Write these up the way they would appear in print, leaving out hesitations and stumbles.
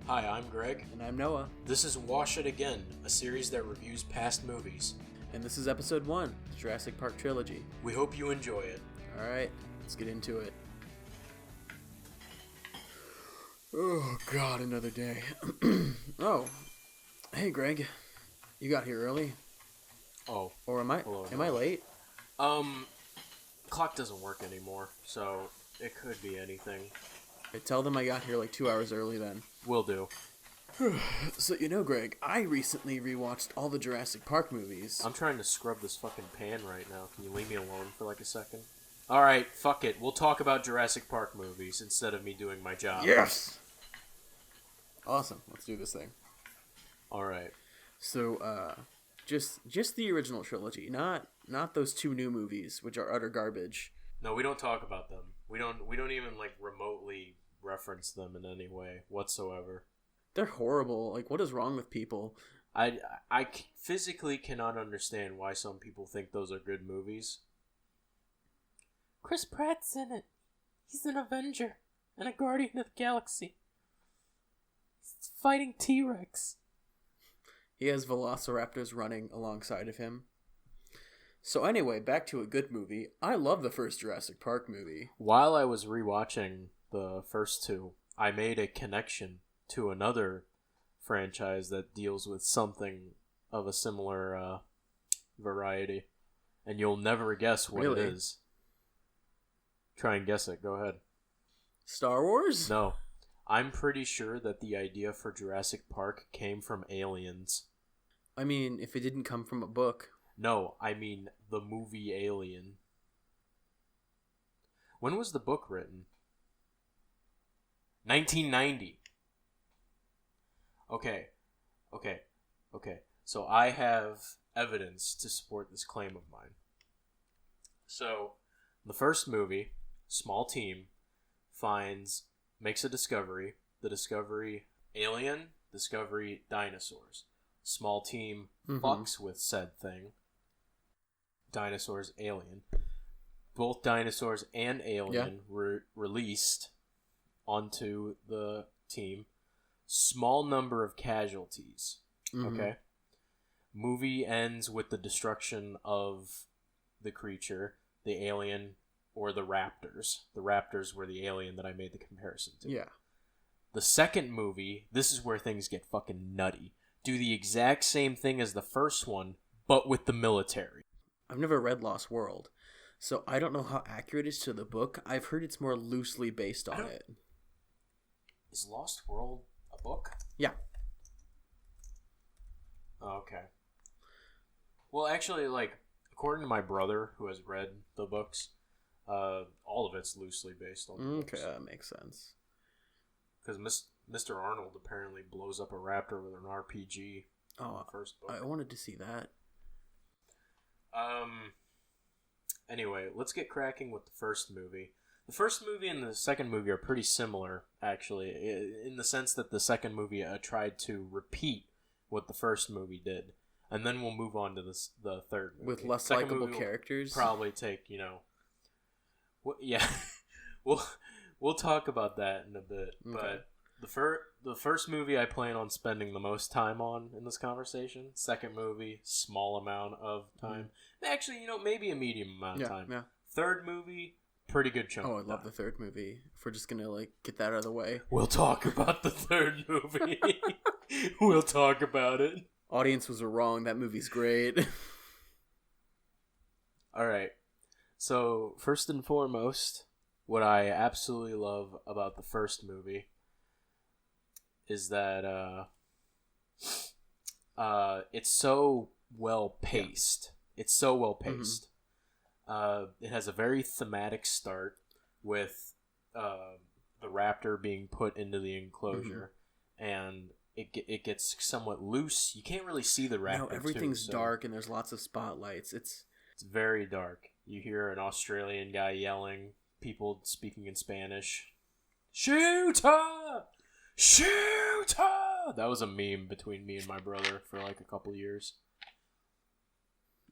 Hi, I'm Greg. And I'm Noah. This is Wash It Again, a series that reviews past movies. And this is episode 1, the Jurassic Park Trilogy. We hope you enjoy it. Alright, let's get into it. Oh god, another day. Oh, hey Greg. You got here early? Oh. Or am I late? Clock doesn't work anymore, so it could be anything. Okay, tell them I got here like 2 hours early then. Will do. So Greg, I recently rewatched all the Jurassic Park movies. I'm trying to scrub this fucking pan right now. Can you leave me alone for like a second? Alright, fuck it. We'll talk about Jurassic Park movies instead of me doing my job. Yes! Awesome. Let's do this thing. Alright. So, just the original trilogy, not those two new movies, which are utter garbage. No, we don't talk about them. We don't even like remotely reference them in any way whatsoever. They're horrible. Like, what is wrong with people? I physically cannot understand why some people think those are good movies. Chris Pratt's in it. He's an Avenger and a Guardian of the Galaxy. He's fighting T-Rex. He has velociraptors running alongside of him. So anyway, back to a good movie. I love the first Jurassic Park movie. While I was rewatching the first two, I made a connection to another franchise that deals with something of a similar variety. And you'll never guess what it is. Try and guess it. Go ahead. Star Wars? No. I'm pretty sure that the idea for Jurassic Park came from Aliens. I mean, if it didn't come from a book. No, I mean the movie Alien. When was the book written? 1990. Okay. So I have evidence to support this claim of mine. So, the first movie, small team, makes a discovery. The discovery, alien. Discovery, dinosaurs. Small team fucks with said thing. Dinosaurs, alien. Both dinosaurs and alien were released onto the team. Small number of casualties. Okay? Movie ends with the destruction of the creature, the alien, or the raptors. The raptors were the alien that I made the comparison to. Yeah. The second movie, this is where things get fucking nutty. Do the exact same thing as the first one, but with the military. I've never read Lost World, so I don't know how accurate it is to the book. I've heard it's more loosely based on it. Is Lost World a book? Yeah. Okay. Well, actually, according to my brother, who has read the books, all of it's loosely based on the books. Okay, that makes sense. Because Mr. Arnold apparently blows up a raptor with an RPG in the first book. I wanted to see that. Anyway, let's get cracking with the first movie. The first movie and the second movie are pretty similar, actually, in the sense that the second movie tried to repeat what the first movie did. And then we'll move on to the third movie. With less likable characters? Probably take, we'll talk about that in a bit. Okay. But the first movie I plan on spending the most time on in this conversation. Second movie, small amount of time. Actually, maybe a medium amount of time. Yeah. Third movie, pretty good chunk. Oh, I love the third movie. If we're just gonna get that out of the way. We'll talk about the third movie. We'll talk about it. Audience was wrong. That movie's great. All right. So, first and foremost, what I absolutely love about the first movie is that it's so well paced. It's so well paced. It has a very thematic start with the raptor being put into the enclosure, and it gets somewhat loose. You can't really see the raptor. No, everything's dark, and there's lots of spotlights. It's very dark. You hear an Australian guy yelling, people speaking in Spanish. Shoot her! Shoot her! That was a meme between me and my brother for a couple years.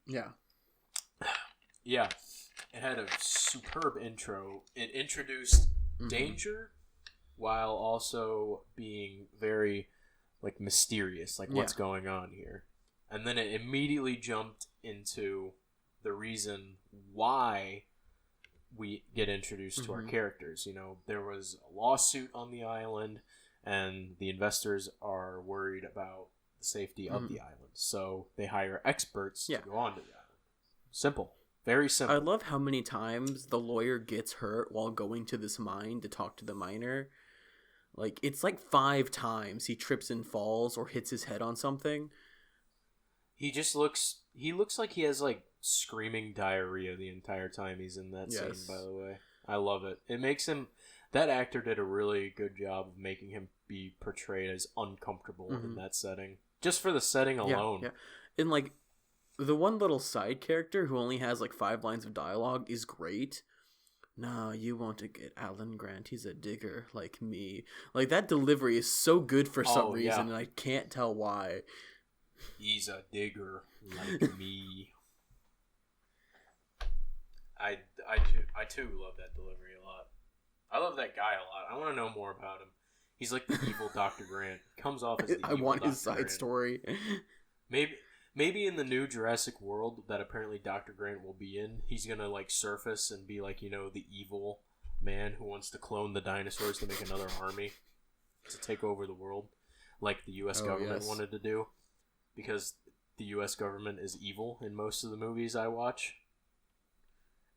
Yeah. Yeah. It had a superb intro. It introduced danger while also being very like mysterious, like what's going on here. And then it immediately jumped into the reason why we get introduced to our characters. You know, there was a lawsuit on the island, and the investors are worried about the safety of the island. So they hire experts to go onto the island. Simple. Very simple. I love how many times the lawyer gets hurt while going to this mine to talk to the miner. Like, it's like 5 times he trips and falls or hits his head on something. He looks like he has like screaming diarrhea the entire time he's in that scene, by the way. I love it. It makes him, that actor did a really good job of making him be portrayed as uncomfortable in that setting. Just for the setting alone. Yeah. And like, the one little side character who only has like 5 lines of dialogue is great. No, you want to get Alan Grant. He's a digger like me. Like, that delivery is so good for some reason, and I can't tell why. He's a digger like me. I too love that delivery a lot. I love that guy a lot. I want to know more about him. He's like the evil Dr. Grant. Comes off as the evil I want Dr. his side Grant. story. Maybe in the new Jurassic World that apparently Dr. Grant will be in, he's gonna like surface and be like, you know, the evil man who wants to clone the dinosaurs to make another army to take over the world, like the U.S. government wanted to do, because the U.S. government is evil in most of the movies I watch.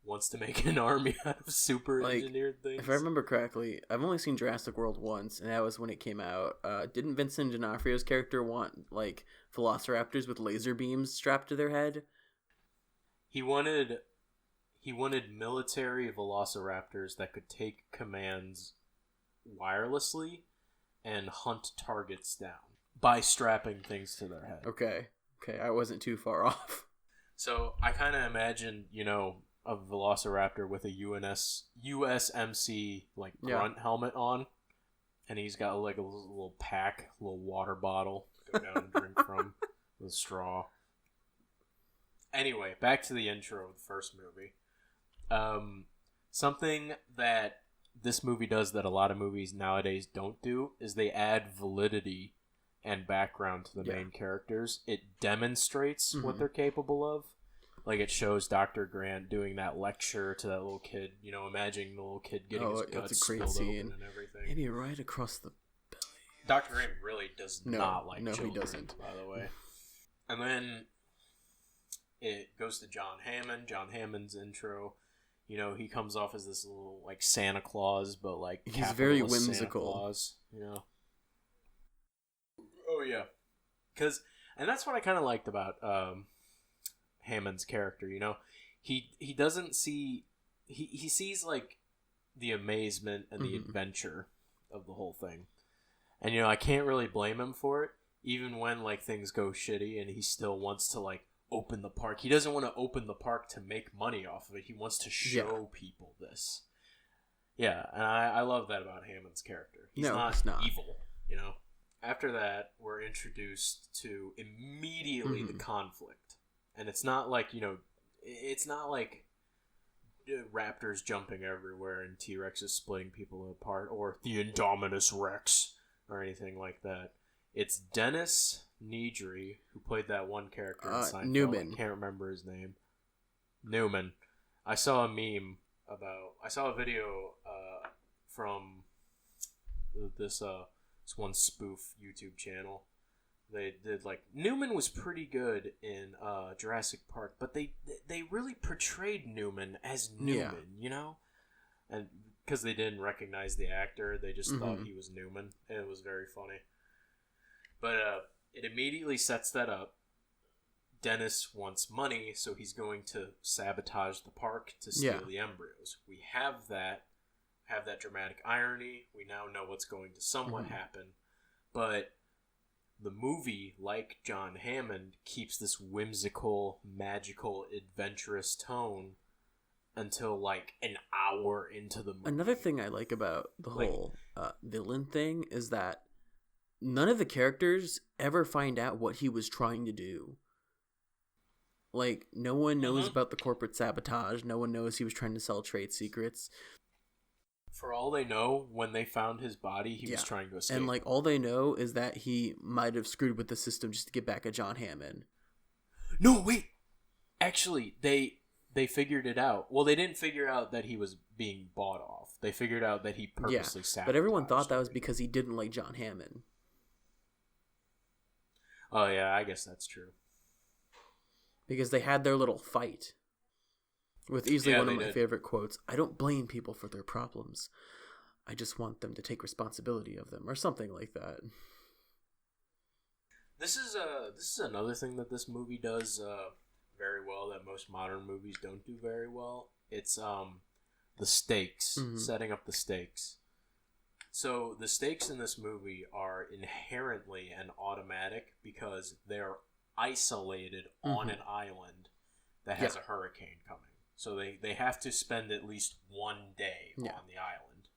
Wants to make an army out of super engineered things. If I remember correctly, I've only seen Jurassic World once, and that was when it came out. Didn't Vincent D'Onofrio's character want like velociraptors with laser beams strapped to their head? He wanted military velociraptors that could take commands wirelessly and hunt targets down by strapping things to their head. Okay, I wasn't too far off. So I kind of imagine, you know, a velociraptor with a USMC like grunt helmet on, and he's got like a little pack, a little water bottle to go down and drink from with a straw. Anyway, back to the intro of the first movie. Something that this movie does that a lot of movies nowadays don't do is they add validity and background to the main characters. It demonstrates what they're capable of. Like, it shows Dr. Grant doing that lecture to that little kid. You know, imagining the little kid getting his guts spilled open and everything. Maybe right across the belly. Dr. Grant really does not like children, he doesn't. By the way. And then it goes to John Hammond. John Hammond's intro. You know, he comes off as this little, like, Santa Claus, but, like, he's very whimsical. Santa Claus, you know? Oh, yeah. And that's what I kind of liked about Hammond's character, you know, he doesn't see, he sees like the amazement and the adventure of the whole thing, and you know, I can't really blame him for it, even when like things go shitty and he still wants to like open the park. He doesn't want to open the park to make money off of it. He wants to show people this. Yeah, and I love that about Hammond's character. He's not evil, you know. After that, we're introduced to immediately the conflict. And it's not like, you know, it's not like raptors jumping everywhere and T-Rexes splitting people apart, or the Indominus Rex, or anything like that. It's Dennis Nedry, who played that one character in Seinfeld. Newman. I can't remember his name. Newman. I saw a video from this one spoof YouTube channel. They did like, Newman was pretty good in Jurassic Park, but they really portrayed Newman as Newman, you know, and because they didn't recognize the actor, they just thought he was Newman, and it was very funny. But it immediately sets that up. Dennis wants money, so he's going to sabotage the park to steal the embryos. We have that dramatic irony. We now know what's going to somewhat happen, but the movie, like John Hammond, keeps this whimsical, magical, adventurous tone until like an hour into the movie. Another thing I like about the whole villain thing is that none of the characters ever find out what he was trying to do. Like, no one knows about the corporate sabotage. No one knows he was trying to sell trade secrets. For all they know, when they found his body, he was trying to escape. And like all they know is that he might have screwed with the system just to get back at John Hammond. No, wait. Actually, they figured it out. Well, they didn't figure out that he was being bought off. They figured out that he purposely sabotaged. But everyone thought that was because he didn't like John Hammond. Oh yeah, I guess that's true. Because they had their little fight. With easily one of my favorite quotes, "I don't blame people for their problems. I just want them to take responsibility of them," or something like that. This is another thing that this movie does very well that most modern movies don't do very well. It's the stakes, setting up the stakes. So the stakes in this movie are inherently and automatic because they're isolated on an island that has a hurricane coming. So they have to spend at least one day on the island.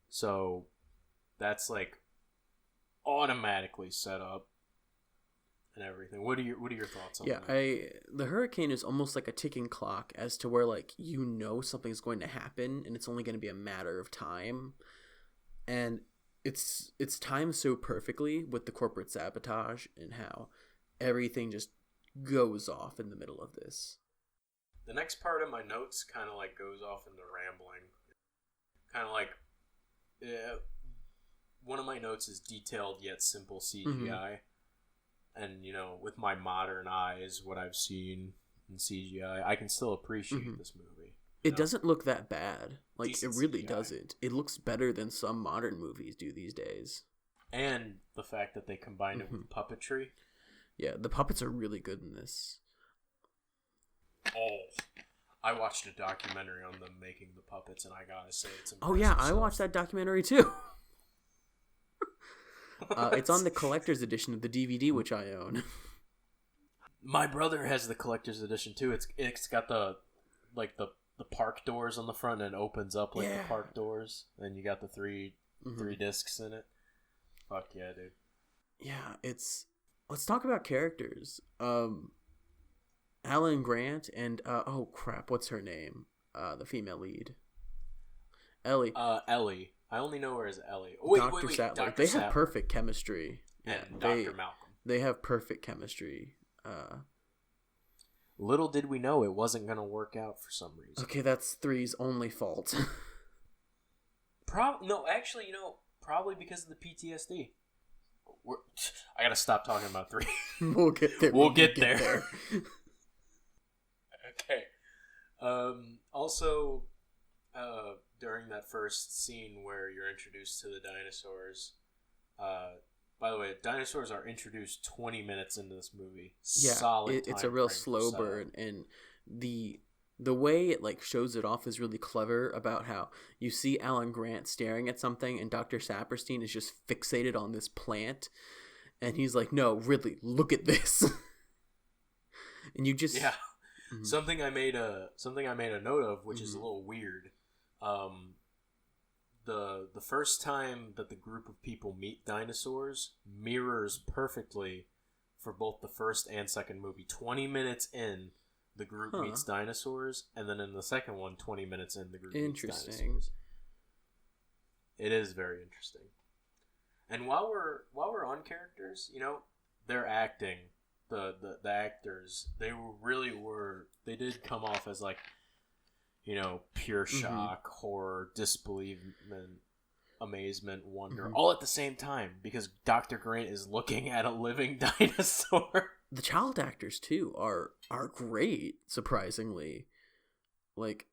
So that's like automatically set up and everything. What are your thoughts on that? The hurricane is almost like a ticking clock as to where like you know something's going to happen and it's only going to be a matter of time. And it's timed so perfectly with the corporate sabotage and how everything just goes off in the middle of this. The next part of my notes kind of like goes off into rambling. Kind of like, one of my notes is detailed yet simple CGI. And, you know, with my modern eyes, what I've seen in CGI, I can still appreciate this movie. It doesn't look that bad. Like, Decent it really CGI. doesn't. It looks better than some modern movies do these days. And the fact that they combined it with puppetry. Yeah, the puppets are really good in this. Oh, I watched a documentary on them making the puppets, and I gotta say, it's impressive. Oh yeah, I watched that documentary too. It's on the collector's edition of the DVD, which I own. My brother has the collector's edition too. It's got the park doors on the front, and it opens up like the park doors, and you got the three discs in it. Fuck yeah, dude. Yeah, let's talk about characters. Alan Grant and oh crap, what's her name? The female lead, Ellie. Ellie. I only know her as Ellie. Oh, Dr. Sattler. Dr. They Sattler. have perfect chemistry. And Dr. Malcolm. They have perfect chemistry. Little did we know it wasn't going to work out for some reason. Okay, that's 3's only fault. No, actually, probably because of the PTSD. I gotta stop talking about 3. We'll get there. We'll get there. Okay. Also, during that first scene where you're introduced to the dinosaurs, by the way, dinosaurs are introduced 20 minutes into this movie. Yeah, Solid. It's a real slow burn, and the way it like shows it off is really clever about how you see Alan Grant staring at something, and Dr. Saperstein is just fixated on this plant, and he's like, "No, Ridley, look at this," and you just Something I made a note of, which is a little weird. The first time that the group of people meet dinosaurs mirrors perfectly for both the first and second movie. 20 minutes in, the group meets dinosaurs, and then in the second one, 20 minutes in, the group meets dinosaurs. It is very interesting. And while we're on characters, they're acting. The actors, they did come off as like, pure shock, horror, disbelievement, amazement, wonder, all at the same time, because Dr. Grant is looking at a living dinosaur. The child actors too are great, surprisingly. Like,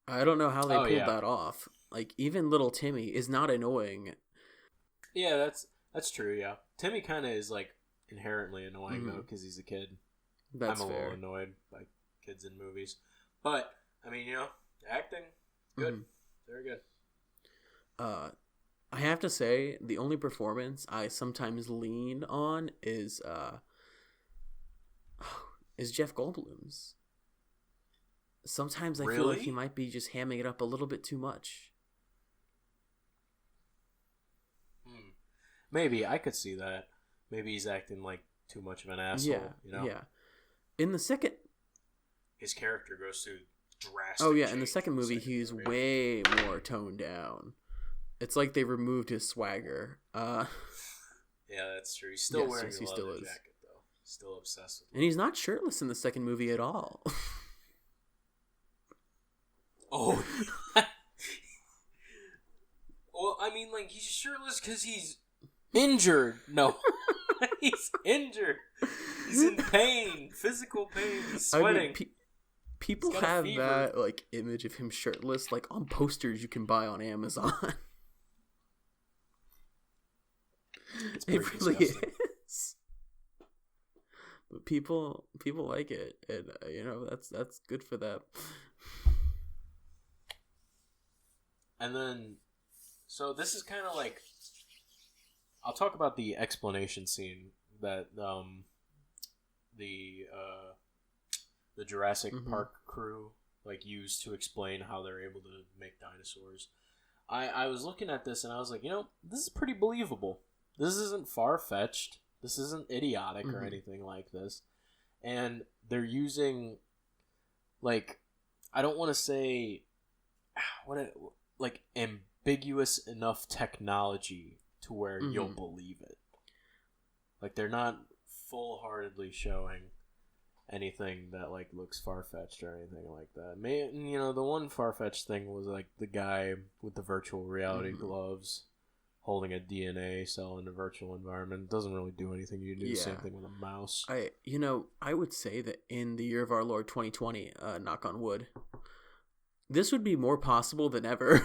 I don't know how they pulled that off. Like, even little Timmy is not annoying. Yeah, that's true. Yeah, Timmy kind of is like inherently annoying though, because he's a kid. That's I'm a fair. little annoyed by kids in movies, but I mean, acting good, very good. I have to say, the only performance I sometimes lean on is Jeff Goldblum's. Sometimes I feel like he might be just hamming it up a little bit too much. Maybe I could see that. Maybe he's acting like too much of an asshole. Yeah. In the second, his character goes through drastic. Oh yeah, in the change second from movie, second he's movie. way more toned down. It's like they removed his swagger. Yeah, that's true. He's still wearing yes, a he still leather is. jacket though. Still obsessed with. And he's not shirtless in the second movie at all. Oh. Well, I mean, like, he's shirtless because he's injured. No. He's injured. He's in pain. Physical pain. He's sweating. I mean, people have that, like, image of him shirtless, like, on posters you can buy on Amazon. It's It pretty really disgusting. is. But people like it, and that's good for them. And then, so this is kind of like, I'll talk about the explanation scene that the Jurassic Park crew like used to explain how they're able to make dinosaurs. I was looking at this and I was like, this is pretty believable. This isn't far-fetched. This isn't idiotic or anything like this. And they're using, like, I don't want to say ambiguous enough technology to where you'll believe it. Like, they're not full-heartedly showing anything that, like, looks far-fetched or anything like that. The one far-fetched thing was, like, the guy with the virtual reality gloves holding a DNA cell in a virtual environment. It doesn't really do anything. You do the same thing with a mouse. I would say that in the year of our Lord 2020, knock on wood, this would be more possible than ever.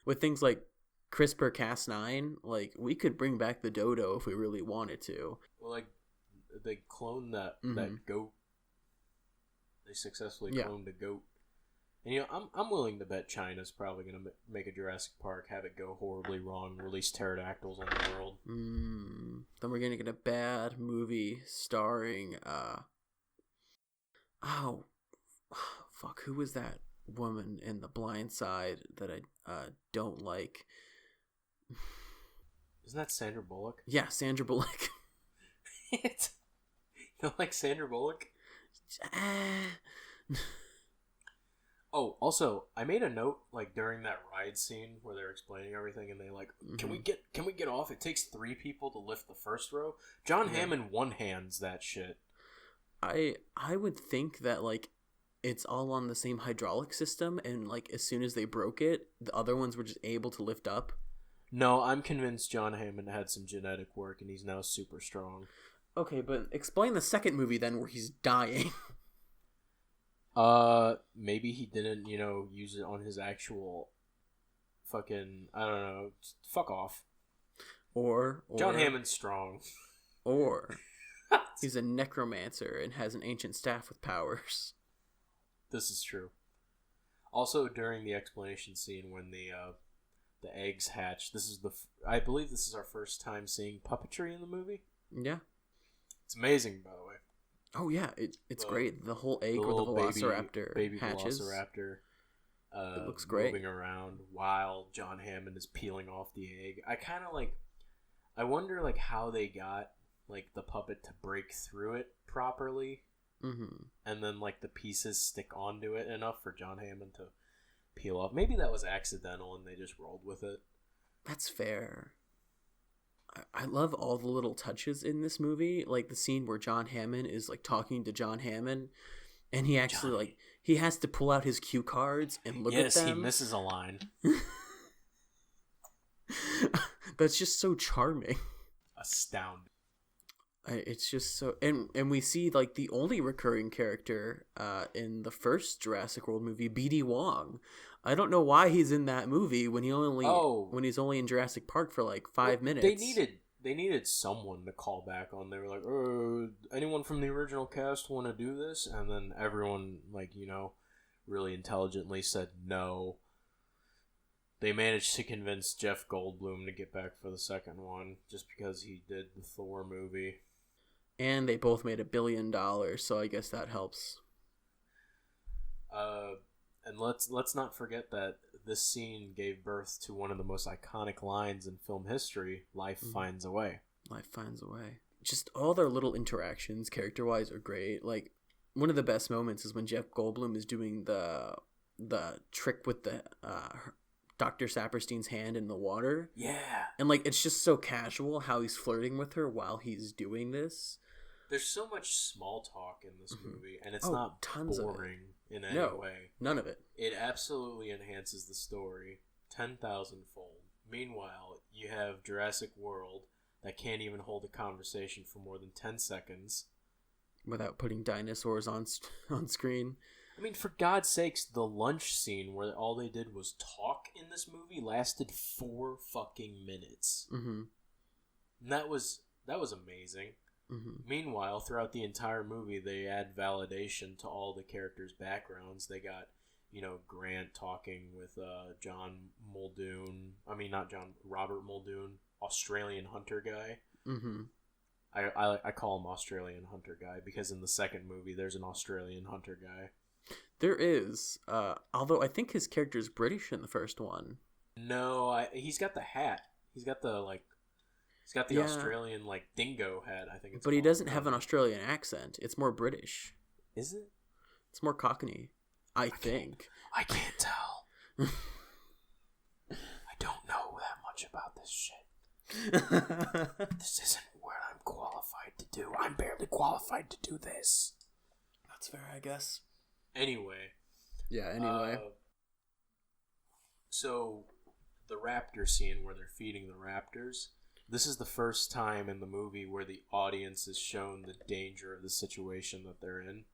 With things like CRISPR-Cas9, like, we could bring back the dodo if we really wanted to. Well, like, they cloned that goat. They successfully cloned a goat. And, I'm willing to bet China's probably going to make a Jurassic Park, have it go horribly wrong, release pterodactyls on the world. Then we're going to get a bad movie starring, who was that woman in The Blind Side that I don't like? Isn't that Sandra Bullock? Yeah, Sandra Bullock. You don't like Sandra Bullock? Oh, also, I made a note, like, during that ride scene where they're explaining everything, and they like, can we get off? It takes 3 people to lift the first row. John Hammond one-hands that shit. I would think that, like, it's all on the same hydraulic system, and, like, as soon as they broke it, the other ones were just able to lift up. No, I'm convinced John Hammond had some genetic work, and he's now super strong. Okay, but explain the second movie then, where he's dying. Maybe he didn't, use it on his actual fucking, I don't know, fuck off. Or John Hammond's strong. Or he's a necromancer and has an ancient staff with powers. This is true. Also, during the explanation scene when the eggs hatch, I believe this is our first time seeing puppetry in the movie. Yeah. It's amazing, by the way. Oh yeah, it's great. The whole egg or the velociraptor baby hatches. Velociraptor. It looks great. Moving around while John Hammond is peeling off the egg. I wonder like how they got like the puppet to break through it properly, and then like the pieces stick onto it enough for John Hammond to peel off. Maybe that was accidental and they just rolled with it. That's fair. I love all the little touches in this movie, like the scene where John Hammond is like talking to John Hammond, and he actually like he has to pull out his cue cards and look at them. Yes, he misses a line. That's just so charming. Astounding. It's just so, and we see like the only recurring character in the first Jurassic World movie, BD Wong. I don't know why he's in that movie when when he's only in Jurassic Park for like 5 minutes. They needed someone to call back on. They were like, anyone from the original cast want to do this? And then everyone really intelligently said no. They managed to convince Jeff Goldblum to get back for the second one just because he did the Thor movie. And they both made $1 billion, so I guess that helps. And let's not forget that this scene gave birth to one of the most iconic lines in film history, Life Finds a Way. Life finds a way. Just all their little interactions, character-wise, are great. Like, one of the best moments is when Jeff Goldblum is doing the the trick with the Dr. Saperstein's hand in the water. Yeah. And like it's just so casual how he's flirting with her while he's doing this. There's so much small talk in this movie, and it's not tons boring in any way. None of it. It absolutely enhances the story 10,000-fold. Meanwhile, you have Jurassic World that can't even hold a conversation for more than 10 seconds. Without putting dinosaurs on screen. I mean, for God's sakes, the lunch scene where all they did was talk in this movie lasted 4 fucking minutes. Mm-hmm. And that was amazing. Mm-hmm. Meanwhile, throughout the entire movie, they add validation to all the characters' backgrounds. They got, Grant talking with John Muldoon. I mean, not John, Robert Muldoon, Australian hunter guy. Mm-hmm. I call him Australian hunter guy because in the second movie, there's an Australian hunter guy. There is, although I think his character is British in the first one. No, he's got the hat. He's got the Australian dingo hat. I think it's. But he doesn't have an Australian accent. It's more British. Is it? It's more Cockney. I think. I can't tell. I don't know that much about this shit. This isn't what I'm qualified to do. I'm barely qualified to do this. That's fair, I guess. Anyway. Yeah, anyway. So, the raptor scene where they're feeding the raptors, this is the first time in the movie where the audience is shown the danger of the situation that they're in.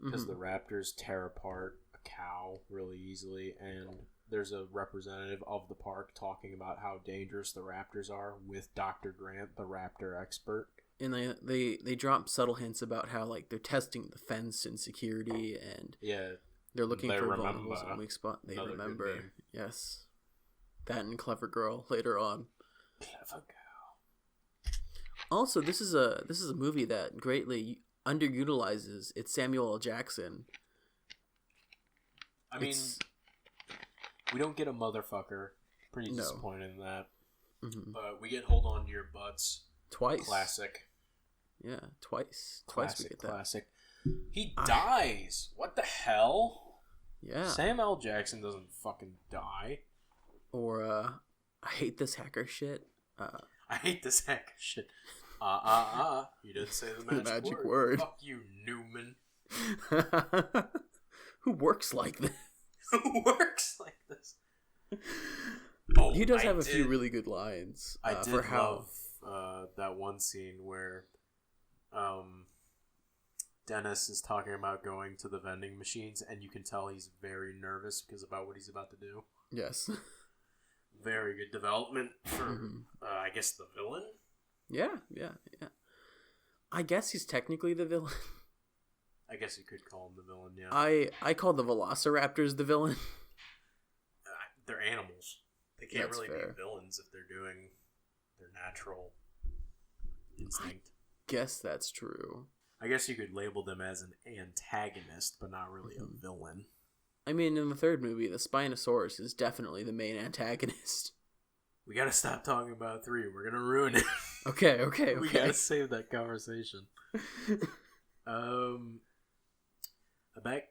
Because the raptors tear apart a cow really easily, and there's a representative of the park talking about how dangerous the raptors are with Dr. Grant, the raptor expert. And they drop subtle hints about how they're testing the fence and security, and they're looking for vulnerable and weak spot. They remember, yes, that and Clever Girl later on. Clever Girl. Also, this is a movie that greatly underutilizes its Samuel L. Jackson. I mean, we don't get a motherfucker. Pretty disappointed in that. Mm-hmm. But we get Hold On to Your Butts. Twice. Classic. Yeah, twice. Classic, we get that. Classic. He dies. What the hell? Yeah. Sam L. Jackson doesn't fucking die. Or, I hate this hacker shit. I hate this hacker shit. You didn't say the magic word. Fuck you, Newman. Who works like this? Who works like this? He does have a few really good lines. I did love that one scene where Dennis is talking about going to the vending machines, and you can tell he's very nervous because about what he's about to do. Yes. Very good development for, I guess, the villain. Yeah. I guess he's technically the villain. I guess you could call him the villain, yeah. I call the Velociraptors the villain. They're animals. They can't really be villains if they're doing their natural instinct. I guess that's true. I guess you could label them as an antagonist, but not really a villain. I mean, in the third movie, the Spinosaurus is definitely the main antagonist. We gotta stop talking about 3. We're gonna ruin it. Okay. We gotta save that conversation.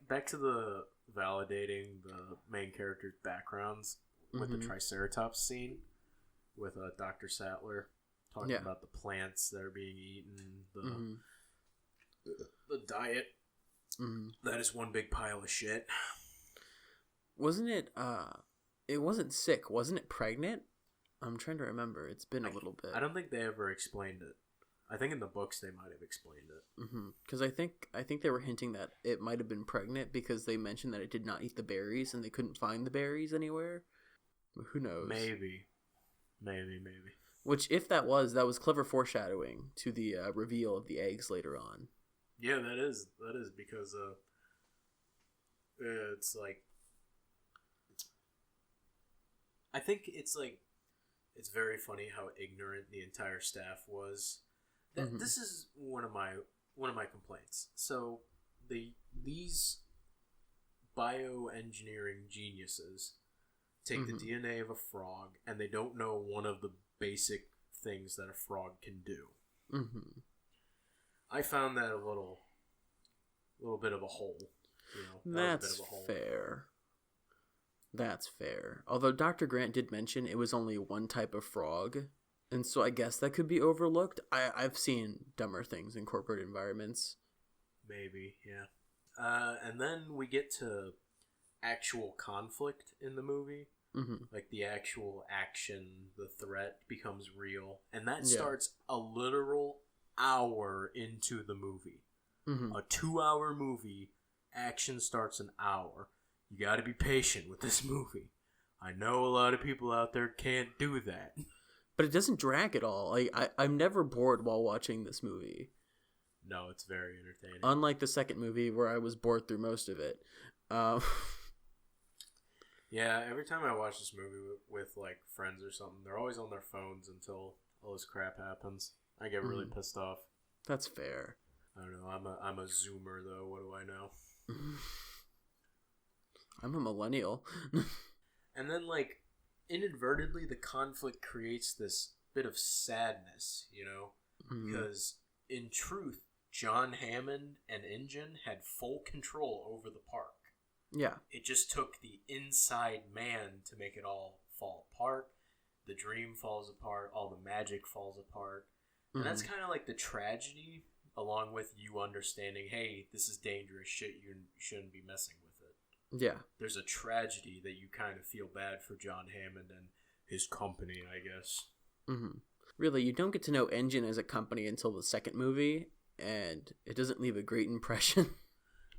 Back to the validating the main character's backgrounds with the Triceratops scene with Dr. Sattler talking about the plants that are being eaten, the diet. That is one big pile of shit. Wasn't it? It wasn't sick. Wasn't it pregnant? I'm trying to remember. It's been a little bit. I don't think they ever explained it. I think in the books they might have explained it. Because I think they were hinting that it might have been pregnant because they mentioned that it did not eat the berries and they couldn't find the berries anywhere. Who knows? Maybe. Which, if that was clever foreshadowing to the reveal of the eggs later on. Yeah, that is because it's like, I think it's very funny how ignorant the entire staff was. This is one of my complaints. So these bioengineering geniuses take the DNA of a frog and they don't know one of the basic things that a frog can do. I found that a little bit of a hole. That's fair. That's fair. Although Dr. Grant did mention it was only one type of frog, and so I guess that could be overlooked. I've seen dumber things in corporate environments. Maybe, yeah. And then we get to actual conflict in the movie. Mm-hmm. Like the actual action, the threat becomes real. And that starts a literal hour into the movie. Mm-hmm. A 2-hour movie, action starts an hour. You gotta be patient with this movie. I know a lot of people out there can't do that. But it doesn't drag at all. I'm never bored while watching this movie. No, it's very entertaining. Unlike the second movie where I was bored through most of it. Yeah, every time I watch this movie with like friends or something, they're always on their phones until all this crap happens. I get really pissed off. That's fair. I don't know. I'm a Zoomer though. What do I know? I'm a millennial. And then like inadvertently, the conflict creates this bit of sadness, you know, because in truth, John Hammond and InGen had full control over the park. Yeah. It just took the inside man to make it all fall apart. The dream falls apart. All the magic falls apart. And that's kind of like the tragedy, along with you understanding, hey, this is dangerous shit. You shouldn't be messing with it. Yeah. There's a tragedy that you kind of feel bad for John Hammond and his company, I guess. Mm-hmm. Really, you don't get to know InGen as a company until the second movie, and it doesn't leave a great impression.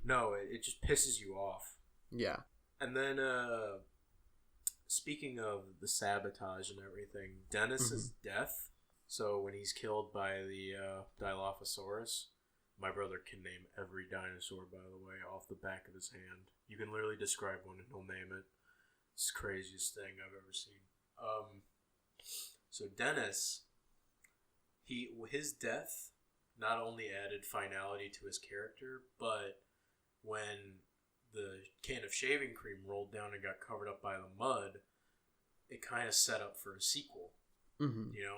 No, it just pisses you off. Yeah. And then, speaking of the sabotage and everything, Dennis's death. So when he's killed by the Dilophosaurus, my brother can name every dinosaur, by the way, off the back of his hand. You can literally describe one and he'll name it. It's the craziest thing I've ever seen. So Dennis, his death not only added finality to his character, but when the can of shaving cream rolled down and got covered up by the mud, it kind of set up for a sequel. Mm-hmm. You know?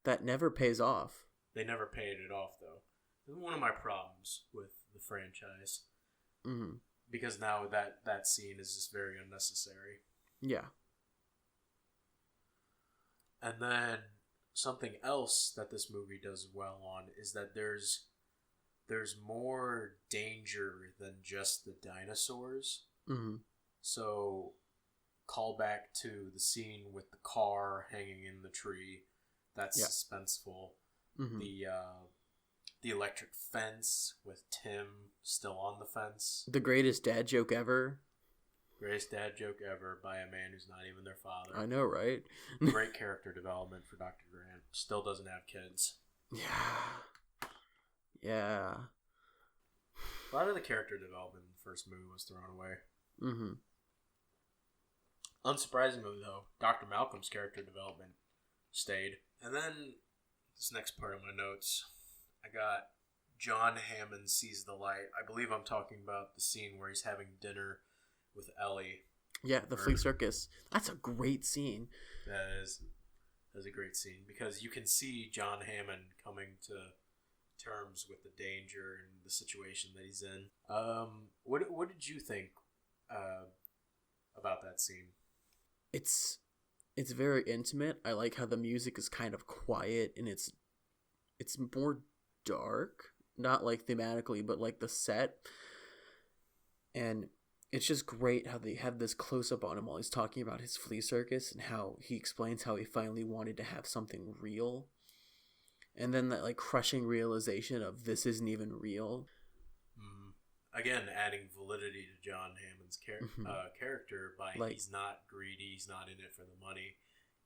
That never pays off. They never paid it off, though. This is one of my problems with the franchise. Mm-hmm. Because now that scene is just very unnecessary. Yeah. And then something else that this movie does well on is that there's more danger than just the dinosaurs. Mm-hmm. So, call back to the scene with the car hanging in the tree. That's suspenseful. Mm-hmm. The electric fence with Tim still on the fence. The greatest dad joke ever. Greatest dad joke ever by a man who's not even their father. I know, right? Great character development for Dr. Grant. Still doesn't have kids. Yeah. Yeah. A lot of the character development in the first movie was thrown away. Mm-hmm. Unsurprisingly, though, Dr. Malcolm's character development stayed. And then, this next part of my notes, I got John Hammond sees the light. I believe I'm talking about the scene where he's having dinner with Ellie. Yeah, the flea circus. That's a great scene. That is a great scene because you can see John Hammond coming to terms with the danger and the situation that he's in. What did you think about that scene? It's very intimate. I like how the music is kind of quiet and it's more dark, not like thematically, but like the set. And it's just great how they have this close up on him while he's talking about his flea circus and how he explains how he finally wanted to have something real. And then that like crushing realization of this isn't even real. Again, adding validity to John Hammond's character by like, he's not greedy, he's not in it for the money.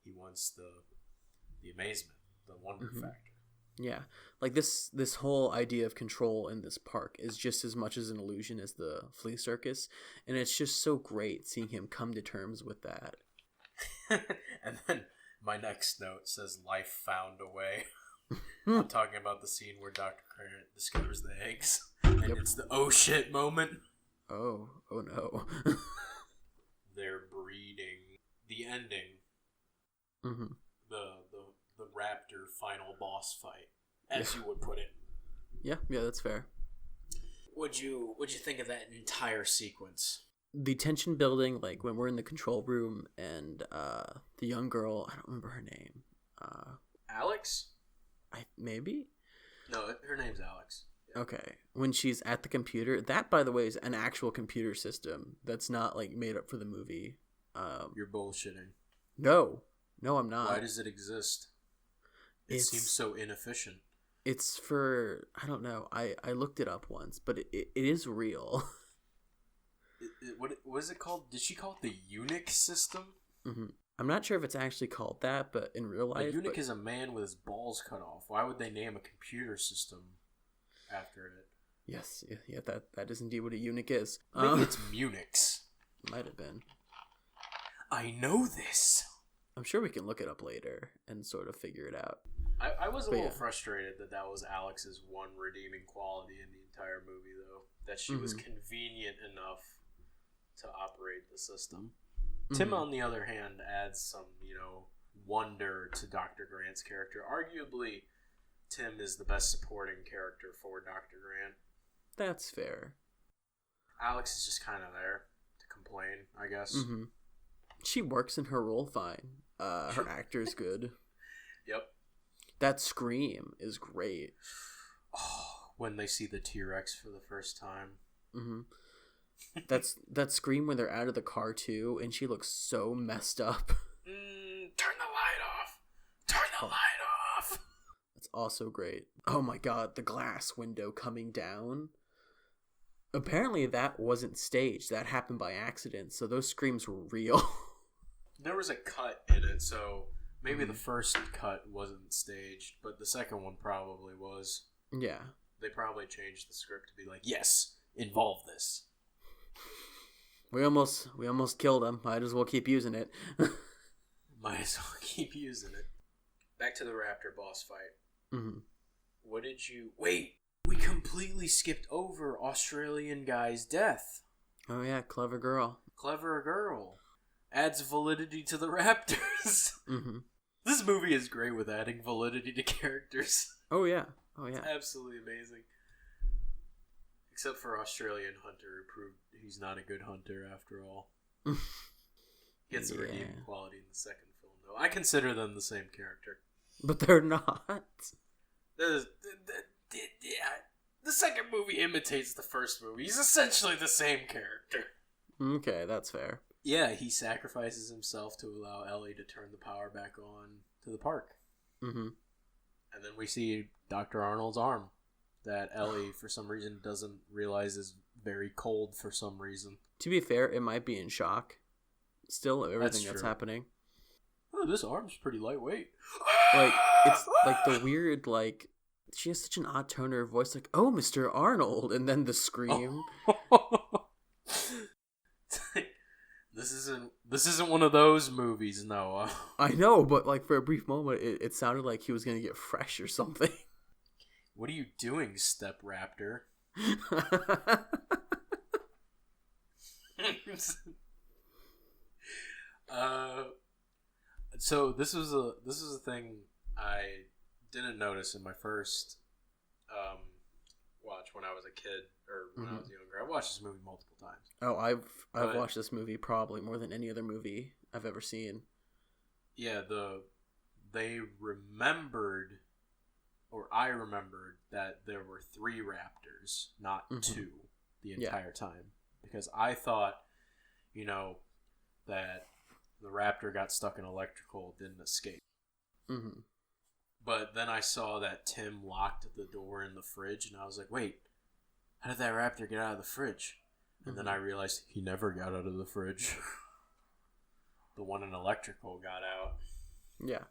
He wants the amazement, the wonder factor. Yeah, like this whole idea of control in this park is just as much as an illusion as the flea circus, and it's just so great seeing him come to terms with that. And then my next note says, "Life found a way." I'm talking about the scene where Dr. Grant discovers the eggs, and it's the oh shit moment. Oh no. They're breeding. The ending. Mm-hmm. The raptor final boss fight, as you would put it. Yeah, that's fair. What'd you think of that entire sequence? the tension building, like when we're in the control room and the young girl, I don't remember her name. Alex? Maybe? No, her name's Alex. Yeah. Okay. When she's at the computer, that, by the way, is an actual computer system that's not, like, made up for the movie. You're bullshitting. No, I'm not. Why does it exist? It seems so inefficient. It's for, I don't know. I looked it up once, but it is real. What is it called? Did she call it the eunuch system? Mm-hmm. I'm not sure if it's actually called that, but in real life... A eunuch is a man with his balls cut off. Why would they name a computer system after it? Yes, yeah, that is indeed what a eunuch is. Maybe it's Munich's. Might have been. I know this. I'm sure we can look it up later and sort of figure it out. I was a little frustrated that was Alex's one redeeming quality in the entire movie, though. That she was convenient enough to operate the system. Tim, on the other hand, adds some, wonder to Dr. Grant's character. Arguably, Tim is the best supporting character for Dr. Grant. That's fair. Alex is just kind of there to complain, I guess. Mm-hmm. She works in her role fine. Her actor is good. Yep. That scream is great. Oh, when they see the T-Rex for the first time. Mm-hmm. That scream when they're out of the car too, and she looks so messed up. Turn the light off. Turn the light off. That's also great. Oh my god, the glass window coming down. Apparently that wasn't staged. That happened by accident, so those screams were real. There was a cut in it, so maybe the first cut wasn't staged, but the second one probably was. Yeah. They probably changed the script to be like, yes, involve this. We almost killed him. Might as well keep using it. Might as well keep using it. Back to the raptor boss fight. Mm-hmm. What did you... Wait! We completely skipped over Australian guy's death. Oh yeah, clever girl. Clever girl. Adds validity to the raptors. Mm-hmm. This movie is great with adding validity to characters. Oh yeah. It's absolutely amazing. Except for Australian Hunter, who proved he's not a good hunter after all. Gets a redeeming quality in the second film, though. I consider them the same character. But they're not. The second movie imitates the first movie. He's essentially the same character. Okay, that's fair. Yeah, he sacrifices himself to allow Ellie to turn the power back on to the park. Mm-hmm. And then we see Dr. Arnold's arm that Ellie, for some reason, doesn't realize is very cold for some reason. To be fair, it might be in shock. Still, everything that's happening. Oh, this arm's pretty lightweight. Like, it's like the weird, like, she has such an odd tone in her voice, like, oh, Mr. Arnold, and then the scream. This isn't one of those movies, Noah. I know, but like for a brief moment, it sounded like he was gonna get fresh or something. What are you doing, Step Raptor? So this was a thing I didn't notice in my first watch when I was a kid or when I was younger. I watched this movie multiple times. Oh, I've watched this movie probably more than any other movie I've ever seen. Yeah, they remembered, or I remembered, that there were 3 raptors, not 2, the entire time. Because I thought, that the raptor got stuck in electrical, didn't escape. Mm-hmm. But then I saw that Tim locked the door in the fridge, and I was like, wait, how did that raptor get out of the fridge? And then I realized he never got out of the fridge. The one in electrical got out. Yeah.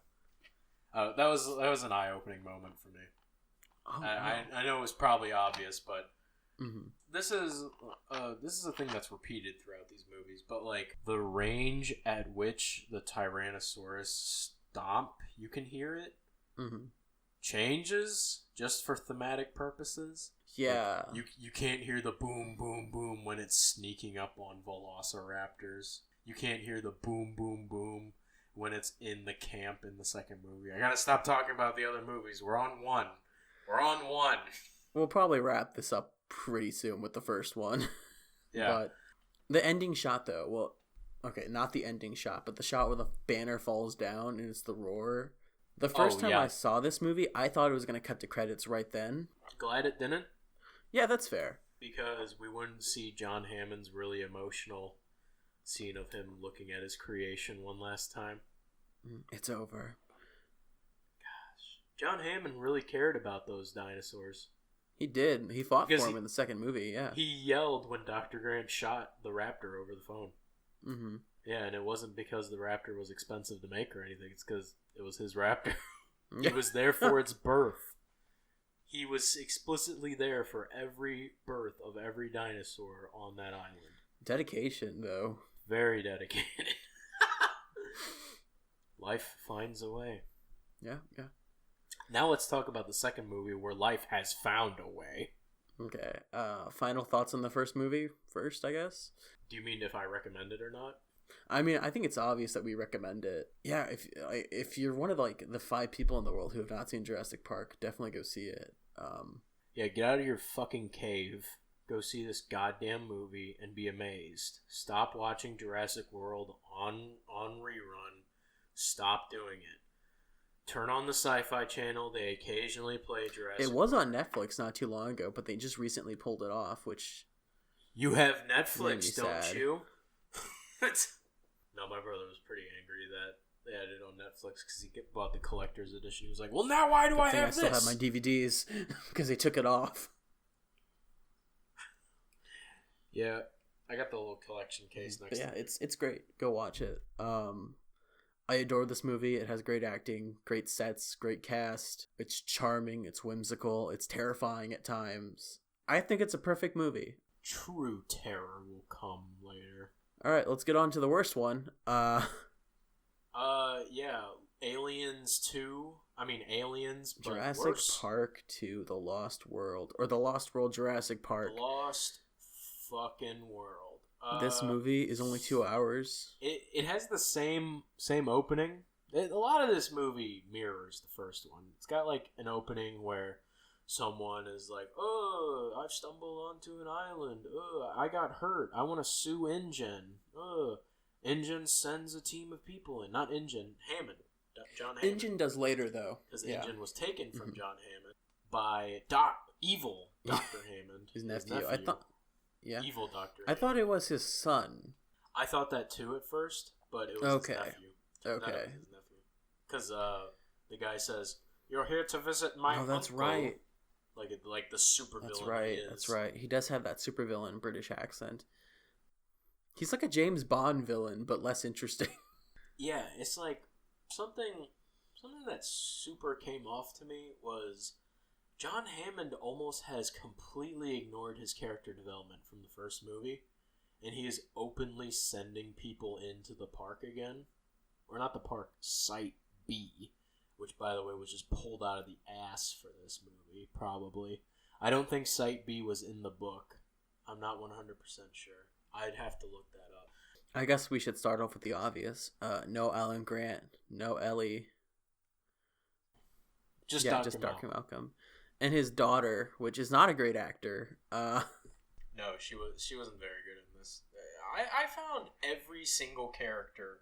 That was an eye-opening moment for me. Oh, I know it was probably obvious, but this is a thing that's repeated throughout these movies. But like the range at which the Tyrannosaurus stomp, you can hear it, changes just for thematic purposes. Yeah. Like, you can't hear the boom, boom, boom when it's sneaking up on Velociraptors. You can't hear the boom, boom, boom when it's in the camp in the second movie. I gotta stop talking about the other movies. We're on one. We'll probably wrap this up pretty soon with the first one. Yeah. The ending shot, though, well, okay, not the ending shot, but the shot where the banner falls down and it's the roar. The first time I saw this movie, I thought it was going to cut to credits right then. Glad it didn't. Yeah, that's fair. Because we wouldn't see John Hammond's really emotional scene of him looking at his creation one last time. It's over. Gosh. John Hammond really cared about those dinosaurs. He did. He fought for him in the second movie, yeah. He yelled when Dr. Grant shot the raptor over the phone. Mm-hmm. Yeah, and it wasn't because the raptor was expensive to make or anything. It's because it was his raptor. He was there for its birth. He was explicitly there for every birth of every dinosaur on that island. Dedication, though. Very dedicated. Life finds a way. Yeah. Now let's talk about the second movie where life has found a way. Okay. Final thoughts on the first movie first, I guess? Do you mean if I recommend it or not? I mean, I think it's obvious that we recommend it. Yeah, if you're one of the 5 people in the world who have not seen Jurassic Park, definitely go see it. Yeah, get out of your fucking cave. Go see this goddamn movie and be amazed. Stop watching Jurassic World on rerun. Stop doing it. Turn on the Sci-Fi Channel. They occasionally play Jurassic. It was on Netflix not too long ago, but they just recently pulled it off, which... You have Netflix, don't sad. you? No, my brother was pretty angry that they had it on Netflix because he bought the collector's edition. He was like, well, now why do I have this? I still have my DVDs because they took it off. Yeah, I got the little collection case next to me. Yeah, it's great. Go watch it. I adore this movie. It has great acting, great sets, great cast. It's charming, it's whimsical, it's terrifying at times. I think it's a perfect movie. True terror will come later. All right, let's get on to the worst one. Yeah, Aliens 2. I mean, Aliens, but Jurassic worse. Park 2, The Lost World. Or The Lost World Jurassic Park. The Lost fucking World. This movie is only 2 hours. It has the same opening. A lot of this movie mirrors the first one. It's got, like, an opening where someone is like, oh, I've stumbled onto an island. I got hurt. I want to sue InGen. InGen sends a team of people in. Not InGen, Hammond. John Hammond. InGen does later, though. Because InGen was taken from John Hammond by evil Dr. Hammond. His nephew. I thought... Yeah. Evil Dr. I thought it was his son. I thought that too at first, but it was his nephew. Okay. His nephew. Because the guy says, "You're here to visit my uncle." Oh, that's right. Like the supervillain. That's right. That's right. He does have that supervillain British accent. He's like a James Bond villain, but less interesting. Yeah, it's like something that super came off to me was John Hammond almost has completely ignored his character development from the first movie, and he is openly sending people into the park again. Or not the park, Site B, which, by the way, was just pulled out of the ass for this movie, probably. I don't think Site B was in the book. I'm not 100% sure. I'd have to look that up. I guess we should start off with the obvious. No Alan Grant, no Ellie. Just Dr. Malcolm. And his daughter, which is not a great actor. No, she wasn't very good in this. I found every single character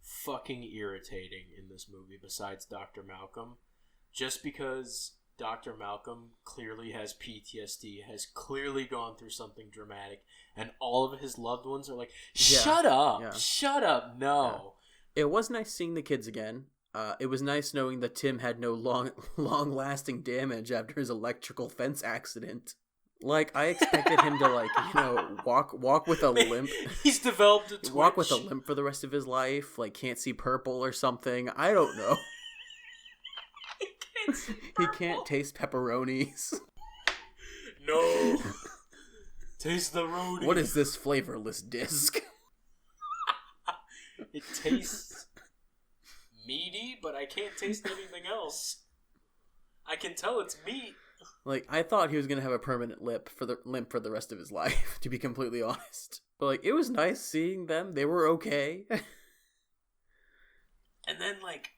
fucking irritating in this movie besides Dr. Malcolm. Just because Dr. Malcolm clearly has PTSD, has clearly gone through something dramatic, and all of his loved ones are like, shut up, no. Yeah. It was nice seeing the kids again. It was nice knowing that Tim had no long-lasting damage after his electrical fence accident. Like, I expected him to, walk with a limp. He's developed a twitch. Walk with a limp for the rest of his life, like, can't see purple or something. I don't know. He can't taste pepperonis. No. Taste the roadie. What is this flavorless disc? It tastes meaty, but I can't taste anything else. I can tell it's meat. Like, I thought he was gonna have a permanent limp for the rest of his life, to be completely honest. But like, it was nice seeing them. They were okay. And then, like,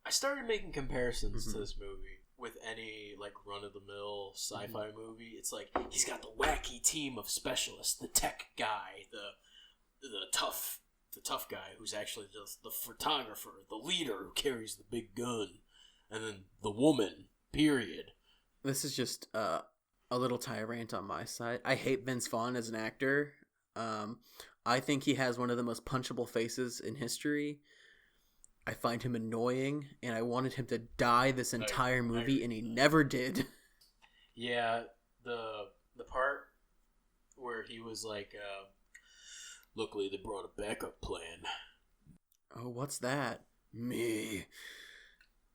I started making comparisons to this movie with any like run-of-the-mill sci-fi movie. It's like he's got the wacky team of specialists, the tech guy, the tough guy who's actually just the photographer, the leader who carries the big gun, and then the woman. Period. This is just a little tirade on my side. I hate Vince Vaughn as an actor. I think he has one of the most punchable faces in history. I find him annoying, and I wanted him to die this entire movie, and he never did. Yeah, the part where he was like, luckily they brought a backup plan. Oh, what's that? Me.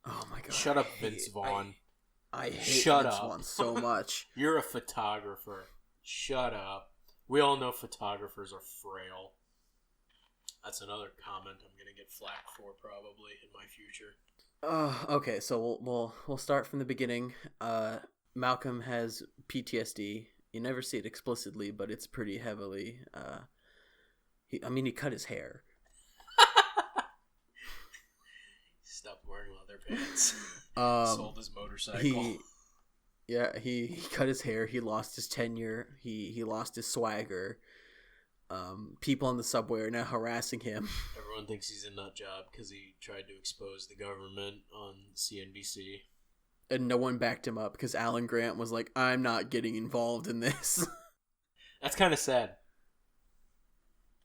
Oh my god. Shut up, Vince Vaughn. I hate Vince Vaughn so much. You're a photographer. Shut up. We all know photographers are frail. That's another comment I'm gonna get flack for probably in my future. Okay, so we'll start from the beginning. Malcolm has PTSD. You never see it explicitly, but it's pretty heavily. He cut his hair. Stopped wearing leather pants. Sold his motorcycle. He cut his hair. He lost his tenure. He lost his swagger. People on the subway are now harassing him. Everyone thinks he's a nut job because he tried to expose the government on CNBC. And no one backed him up because Alan Grant was like, I'm not getting involved in this. That's kind of sad.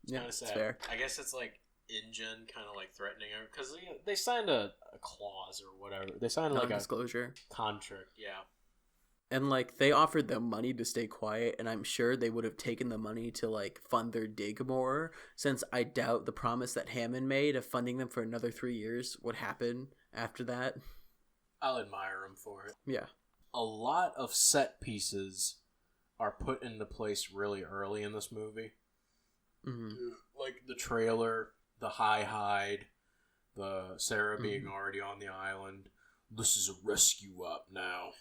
Yeah, kind of sad. It's fair. I guess it's like InGen kind of like threatening her because they signed a clause or whatever. They signed like a disclosure contract, yeah. And like they offered them money to stay quiet, and I'm sure they would have taken the money to like fund their dig more. Since I doubt the promise that Hammond made of funding them for another 3 years would happen after that. I'll admire him for it. Yeah, a lot of set pieces are put into place really early in this movie. Mm-hmm. Like the trailer, the hide, the Sarah being already on the island. This is a rescue op now.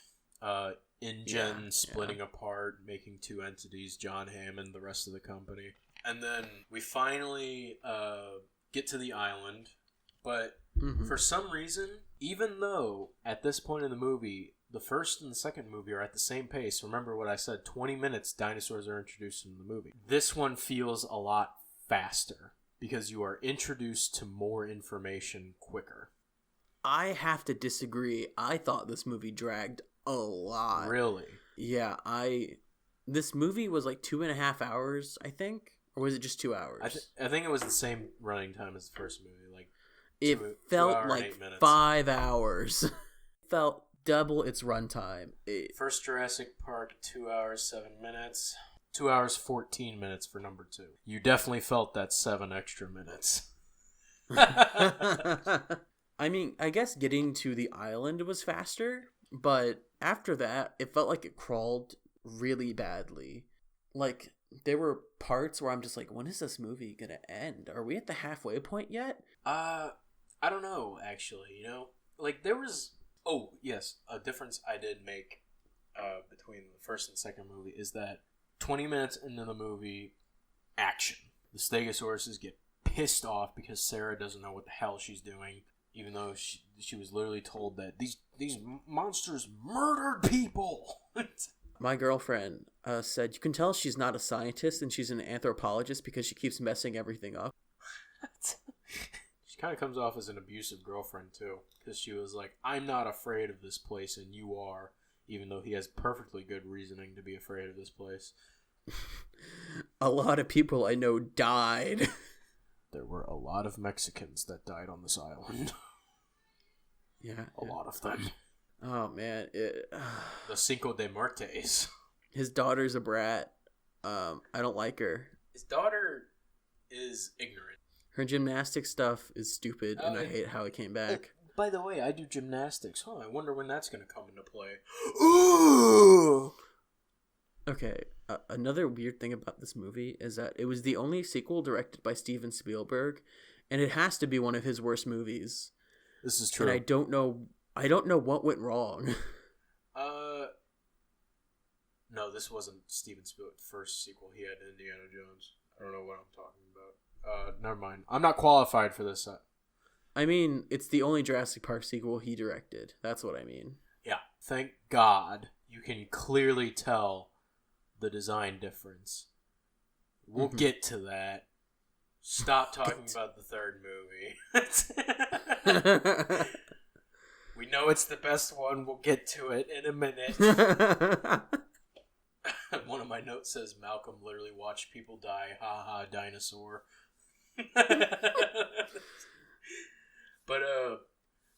InGen splitting apart, making two entities, John Hammond, the rest of the company. And then we finally get to the island, but for some reason, even though at this point in the movie, the first and the second movie are at the same pace, remember what I said, 20 minutes dinosaurs are introduced in the movie. This one feels a lot faster because you are introduced to more information quicker. I have to disagree. I thought this movie dragged a lot. Really? Yeah, this movie was like 2.5 hours, I think, or was it just 2 hours? I think it was the same running time as the first movie. Like it felt like 5 hours. It felt double its runtime. First Jurassic Park, 2 hours 7 minutes. 2 hours 14 minutes for number 2. You definitely felt that 7 extra minutes. I mean, I guess getting to the island was faster, but after that, it felt like it crawled really badly. Like, there were parts where I'm just like, when is this movie gonna end? Are we at the halfway point yet? I don't know, actually, you know? Like, there was... Oh, yes, a difference I did make between the first and second movie is that 20 minutes into the movie, action. The Stegosauruses get pissed off because Sarah doesn't know what the hell she's doing. Even though she was literally told that these monsters murdered people. My girlfriend said you can tell she's not a scientist and she's an anthropologist because she keeps messing everything up. She kind of comes off as an abusive girlfriend too, because she was like, I'm not afraid of this place and you are, even though he has perfectly good reasoning to be afraid of this place. A lot of people I know died. There were a lot of Mexicans that died on this island. Yeah. A lot of them. Oh, man. The Cinco de Muertes. His daughter's a brat. I don't like her. His daughter is ignorant. Her gymnastics stuff is stupid, and I hate how it came back. By the way, I do gymnastics. I wonder when that's going to come into play. Ooh! Okay, another weird thing about this movie is that it was the only sequel directed by Steven Spielberg, and it has to be one of his worst movies. This is true. And I don't know what went wrong. No, this wasn't Steven Spielberg's first sequel. He had Indiana Jones. I don't know what I'm talking about. Never mind. I'm not qualified for this. I mean, it's the only Jurassic Park sequel he directed. That's what I mean. Yeah, thank God you can clearly tell the design difference. We'll get to that. Stop talking about the third movie. We know it's the best one. We'll get to it in a minute. One of my notes says Malcolm literally watched people die. Ha ha, dinosaur. But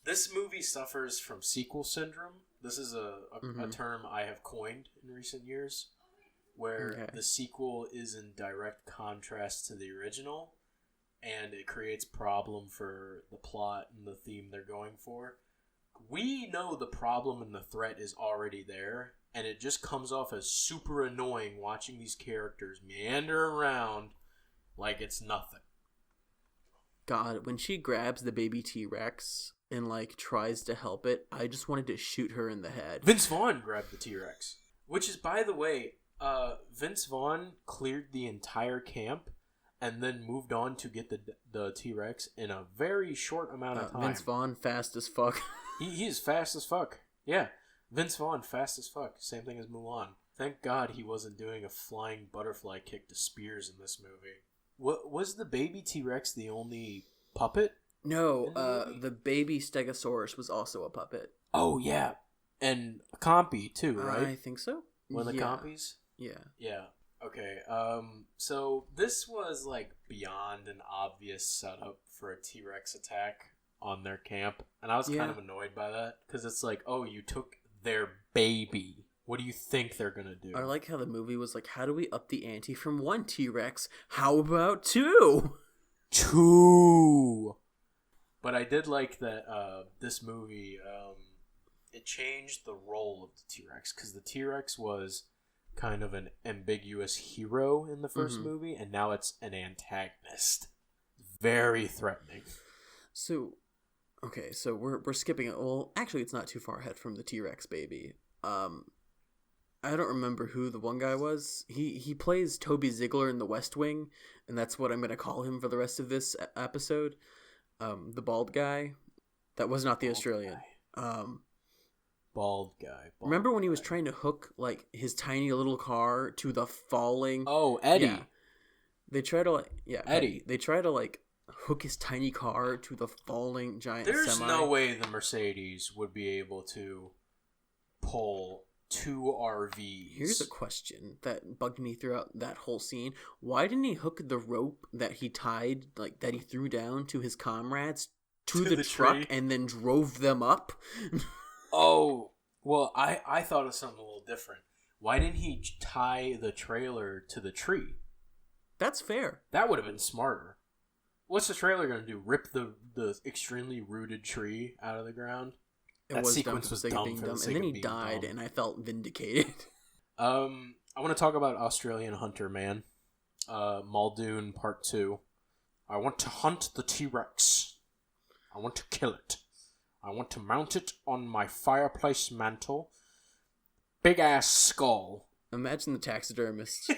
this movie suffers from sequel syndrome. This is a term I have coined in recent years, where the sequel is in direct contrast to the original, and it creates problem for the plot and the theme they're going for. We know the problem and the threat is already there, and it just comes off as super annoying watching these characters meander around like it's nothing. God, when she grabs the baby T-Rex and, like, tries to help it, I just wanted to shoot her in the head. Vince Vaughn grabbed the T-Rex. Which is, by the way, Vince Vaughn cleared the entire camp and then moved on to get the T-Rex in a very short amount of time. Vince Vaughn, fast as fuck. He is fast as fuck. Yeah. Vince Vaughn, fast as fuck. Same thing as Mulan. Thank God he wasn't doing a flying butterfly kick to spears in this movie. Was the baby T-Rex the only puppet? No, the baby Stegosaurus was also a puppet. Oh, yeah. And a compy, too, right? I think so. One of the compies? Yeah. Yeah. Okay. So this was, like, beyond an obvious setup for a T-Rex attack on their camp. And I was kind of annoyed by that. Because it's like, oh, you took their baby. What do you think they're going to do? I like how the movie was like, how do we up the ante from one T-Rex? How about two? Two! But I did like that this movie, it changed the role of the T-Rex. Because the T-Rex was kind of an ambiguous hero in the first movie. And now it's an antagonist. Very threatening. So, okay, so we're skipping it. Well, actually, it's not too far ahead from the T-Rex baby. I don't remember who the one guy was. He plays Toby Ziegler in The West Wing, and that's what I'm going to call him for the rest of this episode. The bald guy. That was not the Australian. Bald guy. Remember when he was trying to hook, like, his tiny little car to the falling... Oh, Eddie. Yeah. They try to, like... Yeah, Eddie. They try to, like, hook his tiny car to the falling giant There's semi. no way the Mercedes would be able to pull two RVs. Here's a question that bugged me throughout that whole scene. Why didn't he hook the rope that he tied, like, that he threw down to his comrades to the truck tree, and then drove them up? Oh, well, I thought of something a little different. Why didn't he tie the trailer to the tree? That's fair. That would have been smarter. What's the trailer going to do? Rip the extremely rooted tree out of the ground? That sequence was dumb for the sake of being dumb. And then he died, and I felt vindicated. I want to talk about Australian Hunter, man. Muldoon Part 2. I want to hunt the T-Rex. I want to kill it. I want to mount it on my fireplace mantle. Big-ass skull. Imagine the taxidermist.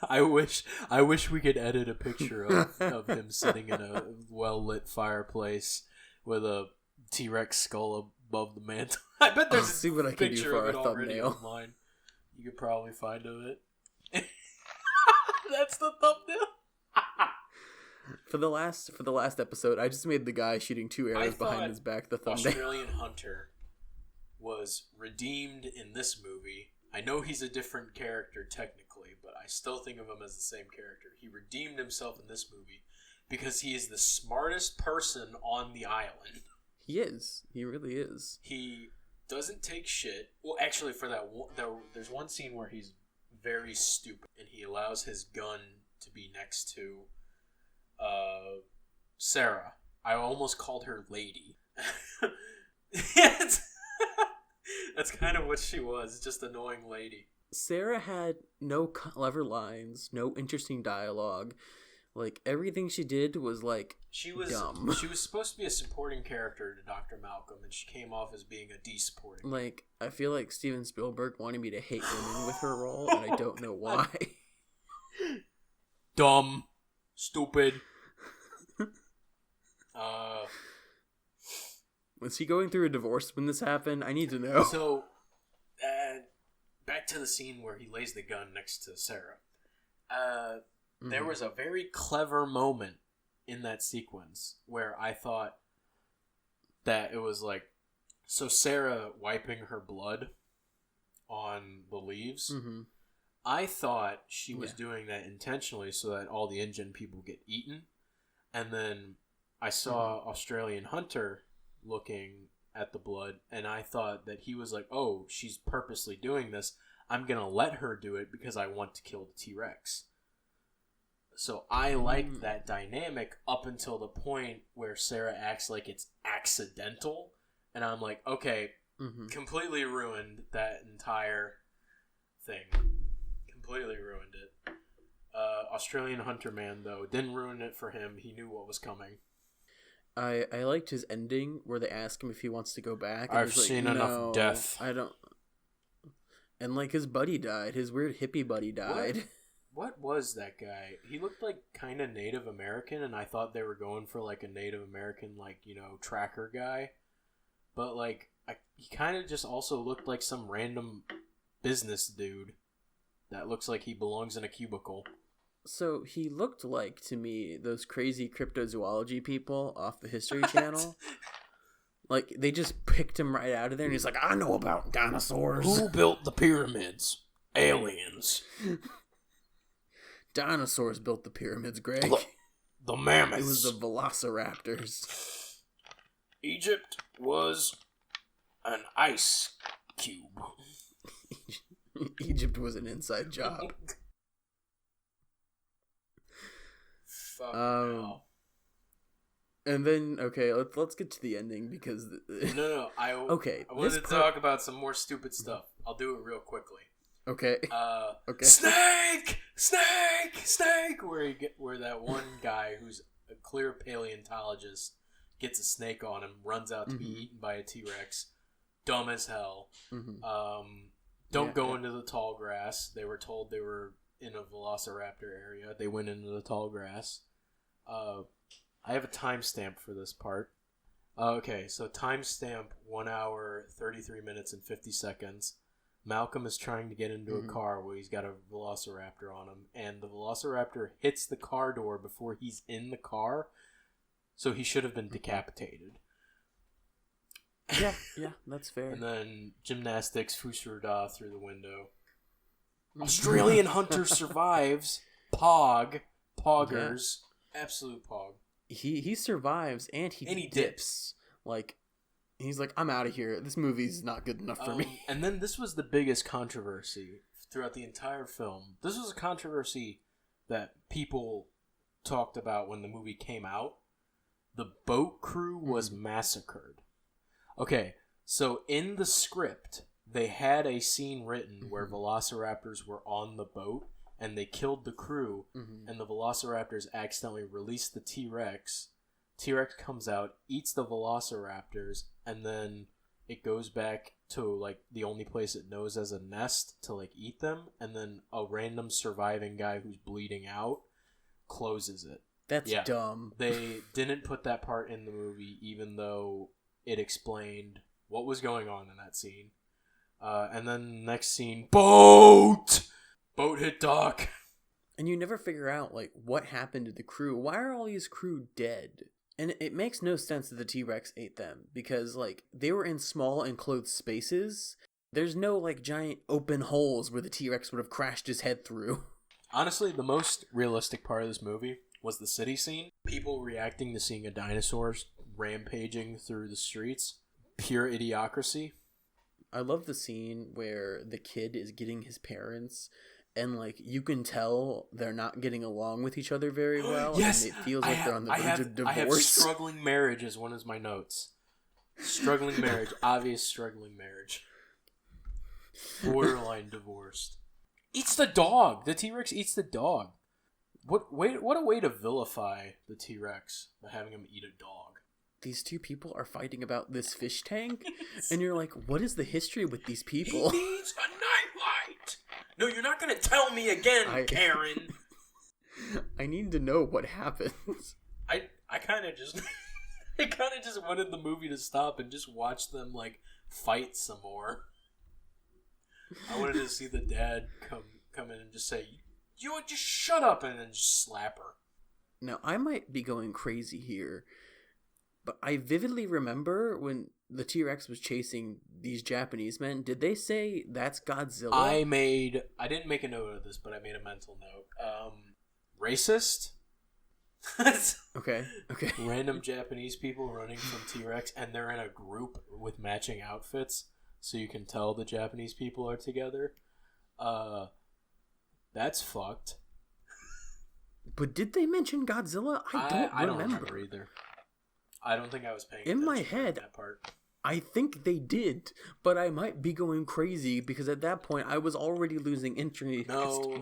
I wish we could edit a picture of him sitting in a well-lit fireplace with a T-Rex skull above the mantle. I bet there's a picture of it already online. You could probably find of it. That's the thumbnail. For the last episode, I just made the guy shooting two arrows behind his back the thumbnail. Australian Hunter was redeemed in this movie. I know he's a different character technically, but I still think of him as the same character. He redeemed himself in this movie because he is the smartest person on the island. He is. He really is. He doesn't take shit. Well, actually, for there's one scene where he's very stupid, and he allows his gun to be next to Sarah. I almost called her Lady. That's kind of what she was, just annoying lady. Sarah had no clever lines, no interesting dialogue. Like, everything she did was, like, dumb. She was supposed to be a supporting character to Dr. Malcolm, and she came off as being a D-supporting. Like, I feel like Steven Spielberg wanted me to hate women with her role, and I don't know why. Dumb. Stupid. Was he going through a divorce when this happened? I need to know. So, back to the scene where he lays the gun next to Sarah. There was a very clever moment in that sequence where I thought that it was like, so Sarah wiping her blood on the leaves. Mm-hmm. I thought she was doing that intentionally so that all the Indian people get eaten. And then I saw Australian Hunter looking at the blood, and I thought that he was like, oh, she's purposely doing this. I'm going to let her do it because I want to kill the T-Rex. So I liked that dynamic up until the point where Sarah acts like it's accidental. And I'm like, okay, completely ruined that entire thing. Completely ruined it. Australian Hunter Man, though, didn't ruin it for him. He knew what was coming. I liked his ending where they ask him if he wants to go back. And I've seen enough death. I don't. And like his buddy died. His weird hippie buddy died. What was that guy? He looked like kind of Native American, and I thought they were going for like a Native American, like, you know, tracker guy. But like, he kind of just also looked like some random business dude that looks like he belongs in a cubicle. So he looked like, to me, those crazy cryptozoology people off the History Channel. Like, they just picked him right out of there, and he's like, I know about dinosaurs. Who built the pyramids? Aliens. Dinosaurs built the pyramids, Greg. The mammoths. It was the velociraptors. Egypt was an ice cube. Egypt was an inside job. And then, okay, let's get to the ending because... No, I wanted to talk about some more stupid stuff. I'll do it real quickly. Okay. Okay. Snake! Where that one guy who's a clear paleontologist gets a snake on him, runs out to be eaten by a T-Rex. Dumb as hell. Don't go into the tall grass. They were told they were in a velociraptor area. They went into the tall grass. I have a timestamp for this part. Okay, so timestamp 1 hour, 33 minutes, and 50 seconds. Malcolm is trying to get into a car where he's got a velociraptor on him, and the velociraptor hits the car door before he's in the car, so he should have been decapitated. Yeah, that's fair. And then gymnastics, Fusurda through the window. Australian Hunter survives. Poggers. Yeah. Absolute pog. He survives and he dips. Like, he's like, I'm out of here. This movie's not good enough for me. And then this was the biggest controversy throughout the entire film. This was a controversy that people talked about when the movie came out. The boat crew was massacred. Okay, so in the script, they had a scene written where velociraptors were on the boat and they killed the crew, and the velociraptors accidentally released the T-Rex. T-Rex comes out, eats the velociraptors, and then it goes back to like the only place it knows as a nest to like eat them, and then a random surviving guy who's bleeding out closes it. That's dumb. They didn't put that part in the movie, even though it explained what was going on in that scene. And then next scene, boat hit dock. And you never figure out like what happened to the crew. Why are all these crew dead? And it makes no sense that the T-Rex ate them because like they were in small enclosed spaces. There's no like giant open holes where the T-Rex would have crashed his head through. Honestly, the most realistic part of this movie was the city scene. People reacting to seeing a dinosaur rampaging through the streets. Pure idiocracy. I love the scene where the kid is getting his parents and like you can tell they're not getting along with each other very well. Yes, and it feels like they're on the verge of divorce. I have struggling marriage as one of my notes. Struggling marriage, obvious struggling marriage. Borderline divorced. Eats the dog. The T-Rex eats the dog. What a way to vilify the T-Rex by having him eat a dog. These two people are fighting about this fish tank, and you're like, what is the history with these people? He needs a nightlight. No, you're not going to tell me again, Karen. I need to know what happens. I kind of just... I kind of just wanted the movie to stop and just watch them, like, fight some more. I wanted to see the dad come in and just say, "You would just shut up," and then just slap her. Now, I might be going crazy here, but I vividly remember when the T-Rex was chasing these Japanese men. Did they say that's Godzilla? I didn't make a note of this, but I made a mental note. Racist? Okay. Random Japanese people running from T-Rex, and they're in a group with matching outfits, so you can tell the Japanese people are together. That's fucked. But did they mention Godzilla? I don't remember either. I don't think I was paying attention. In my to head, that part. I think they did, but I might be going crazy because at that point I was already losing interest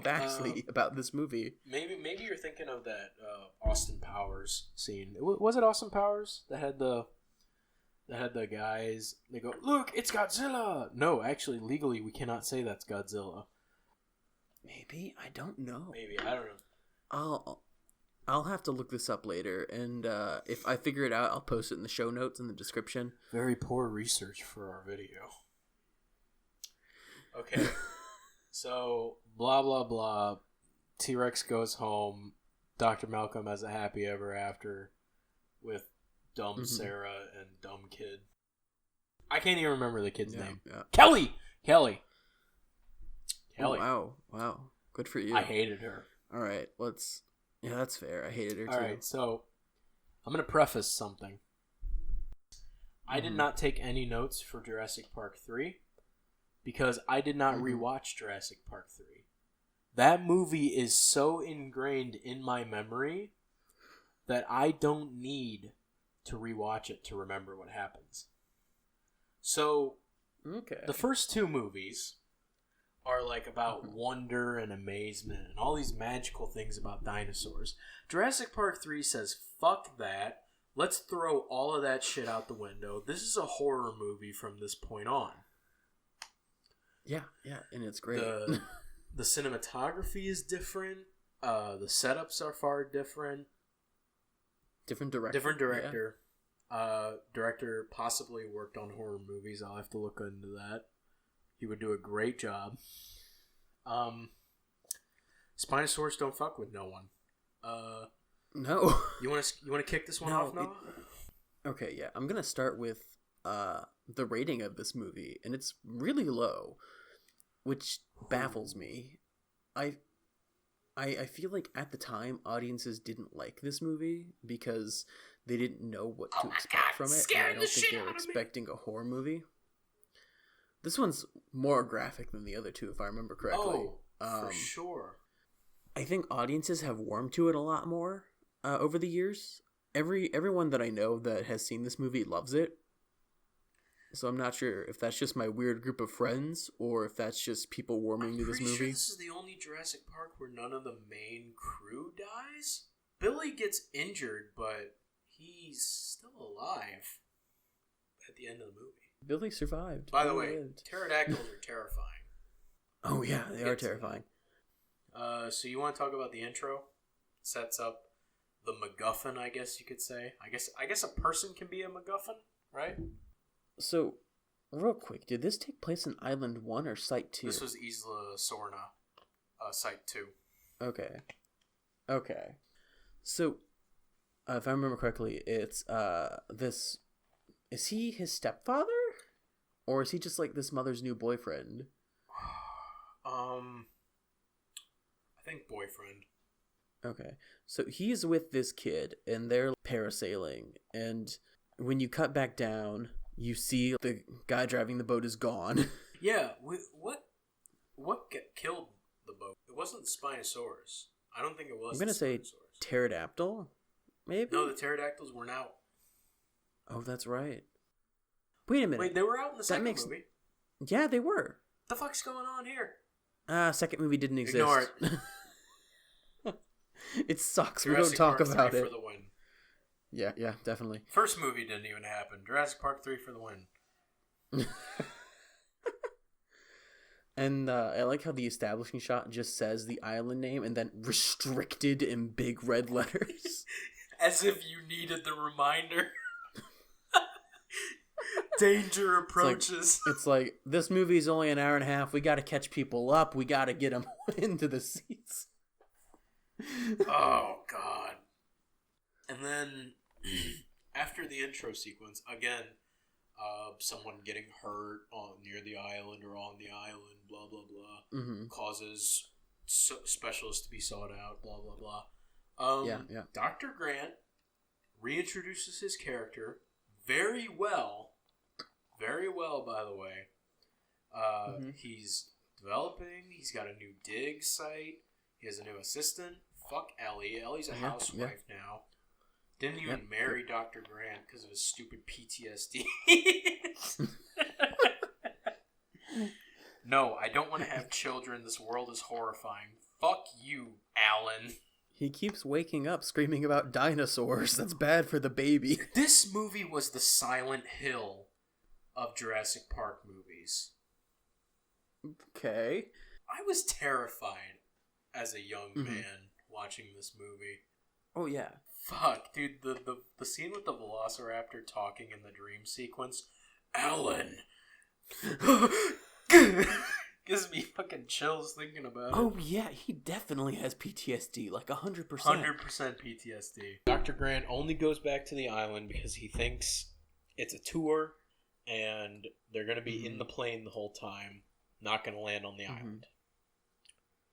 vastly about this movie. Maybe you're thinking of that Austin Powers scene. Was it Austin Powers that had the guys? They go, "Look, it's Godzilla." No, actually, legally, we cannot say that's Godzilla. Maybe, I don't know. Maybe, I don't know. I'll have to look this up later, and if I figure it out, I'll post it in the show notes in the description. Very poor research for our video. Okay. So, blah, blah, blah. T-Rex goes home. Dr. Malcolm has a happy ever after with dumb Sarah and dumb kid. I can't even remember the kid's name. Yeah. Kelly! Oh, wow. Good for you. I hated her. All right, yeah, that's fair. I hated her too. All right, so I'm going to preface something. I did not take any notes for Jurassic Park 3 because I did not rewatch Jurassic Park 3. That movie is so ingrained in my memory that I don't need to rewatch it to remember what happens. So, the first two movies are like about wonder and amazement and all these magical things about dinosaurs. Jurassic Park 3 says, fuck that. Let's throw all of that shit out the window. This is a horror movie from this point on. Yeah, and it's great. The cinematography is different. The setups are far different. Different director. Yeah. Director possibly worked on horror movies. I'll have to look into that. He would do a great job. Spinosaurus don't fuck with no one. No. You want to kick this one off now? Okay, yeah. I'm gonna start with the rating of this movie, and it's really low, which baffles me. I feel like at the time audiences didn't like this movie because they didn't know what to expect from it, and I don't think they were expecting a horror movie. This one's more graphic than the other two, if I remember correctly. For sure. I think audiences have warmed to it a lot more over the years. Everyone that I know that has seen this movie loves it. So I'm not sure if that's just my weird group of friends or if that's just people warming to this movie. Sure this is the only Jurassic Park where none of the main crew dies. Billy gets injured, but he's still alive at the end of the movie. Billy survived. By the way, pterodactyls are terrifying. Oh yeah, they are terrifying. So you want to talk about the intro? Sets up the MacGuffin, I guess you could say. I guess a person can be a MacGuffin, right? So, real quick, did this take place in Island 1 or Site 2? This was Isla Sorna, Site 2. Okay. So, if I remember correctly, it's this. Is he his stepfather, or is he just like this mother's new boyfriend? I think boyfriend. Okay, so he's with this kid, and they're parasailing, and when you cut back down, you see the guy driving the boat is gone. Yeah, what killed the boat? It wasn't the Spinosaurus. I don't think it was. I'm gonna say pterodactyl, maybe. No, the pterodactyls weren't out. Oh, that's right. Wait a minute. Wait, they were out in the second movie. Yeah, they were. The fuck's going on here? Second movie didn't exist. Ignore it. It sucks. Jurassic we don't talk Park about 3 it. For the win. Yeah, definitely. First movie didn't even happen. Jurassic Park 3 for the win. And I like how the establishing shot just says the island name and then restricted in big red letters. As if you needed the reminder. Danger approaches. It's like, this movie's only an hour and a half. We got to catch people up. We got to get them into the seats. Oh, God. And then, after the intro sequence, again, someone getting hurt near the island or on the island, blah, blah, blah, causes specialists to be sought out, blah, blah, blah. Yeah. Dr. Grant reintroduces his character very well, by the way. He's developing, he's got a new dig site, he has a new assistant. Fuck Ellie. Ellie's a housewife now. Didn't even marry Dr. Grant because of his stupid PTSD. No, I don't want to have children. This world is horrifying. Fuck you, Alan. He keeps waking up screaming about dinosaurs. That's bad for the baby. This movie was the Silent Hill of Jurassic Park movies. Okay. I was terrified as a young man watching this movie. Oh, yeah. Fuck, dude, the scene with the Velociraptor talking in the dream sequence, Alan, gives me fucking chills thinking about it. Oh, yeah, he definitely has PTSD, like 100%. 100% PTSD. Dr. Grant only goes back to the island because he thinks it's a tour, and they're going to be in the plane the whole time, not going to land on the island.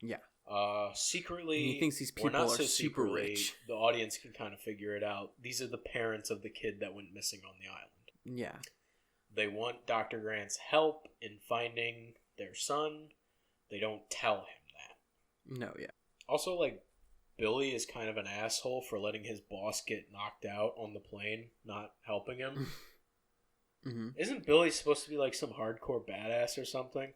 Yeah. Secretly, and he thinks these people are super rich. The audience can kind of figure it out. These are the parents of the kid that went missing on the island. Yeah. They want Dr. Grant's help in finding their son. They don't tell him that. No, yeah. Also, like, Billy is kind of an asshole for letting his boss get knocked out on the plane, not helping him. Isn't Billy supposed to be like some hardcore badass or something?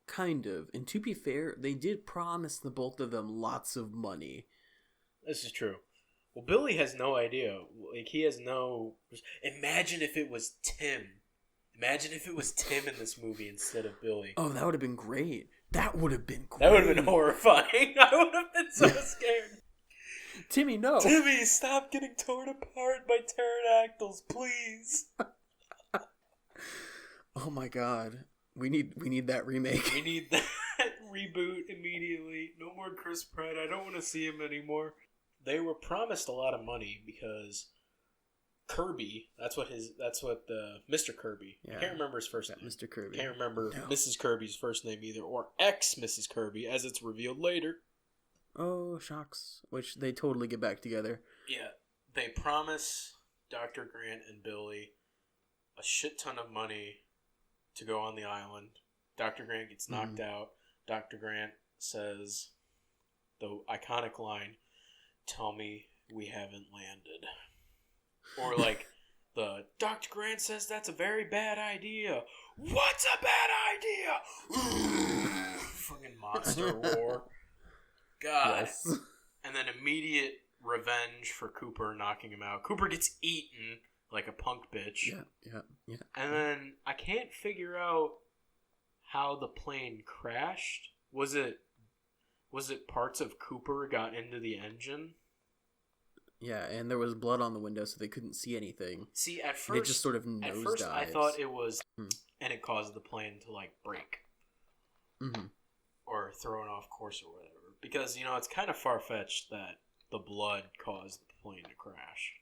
Kind of. And to be fair, they did promise the both of them lots of money. This is true. Well, Billy has no idea. Like, he has no... Imagine if it was Tim. Imagine if it was Tim in this movie instead of Billy. Oh, that would have been great. That would have been great. That would have been horrifying. I would have been so scared. Timmy, no. Timmy, stop getting torn apart by pterodactyls, please. Oh my god. We need that remake. We need that reboot immedately. No more Chris Pratt. I don't want to see him anymore. They were promised a lot of money because Kirby, that's what Mr. Kirby. Yeah. I can't remember his first name. Mr. Kirby. Can't remember Mrs. Kirby's first name either, or ex-Mrs. Kirby, as it's revealed later. Oh, shocks. Which they totally get back together. Yeah. They promise Dr. Grant and Billy a shit ton of money to go on the island. Dr. Grant gets knocked out. Dr. Grant says the iconic line, "Tell me we haven't landed." Or like the Dr. Grant says that's a very bad idea. What's a bad idea? Fucking monster war. God. Yes. And then immediate revenge for Cooper knocking him out. Cooper gets eaten like a punk bitch. Yeah. And then I can't figure out how the plane crashed. Was it parts of Cooper got into the engine? Yeah, and there was blood on the window, so they couldn't see anything. See, at first, it just sort of nosedives. At first, I thought it was, and it caused the plane to like break, or thrown off course or whatever. Because it's kind of far fetched that the blood caused the plane to crash.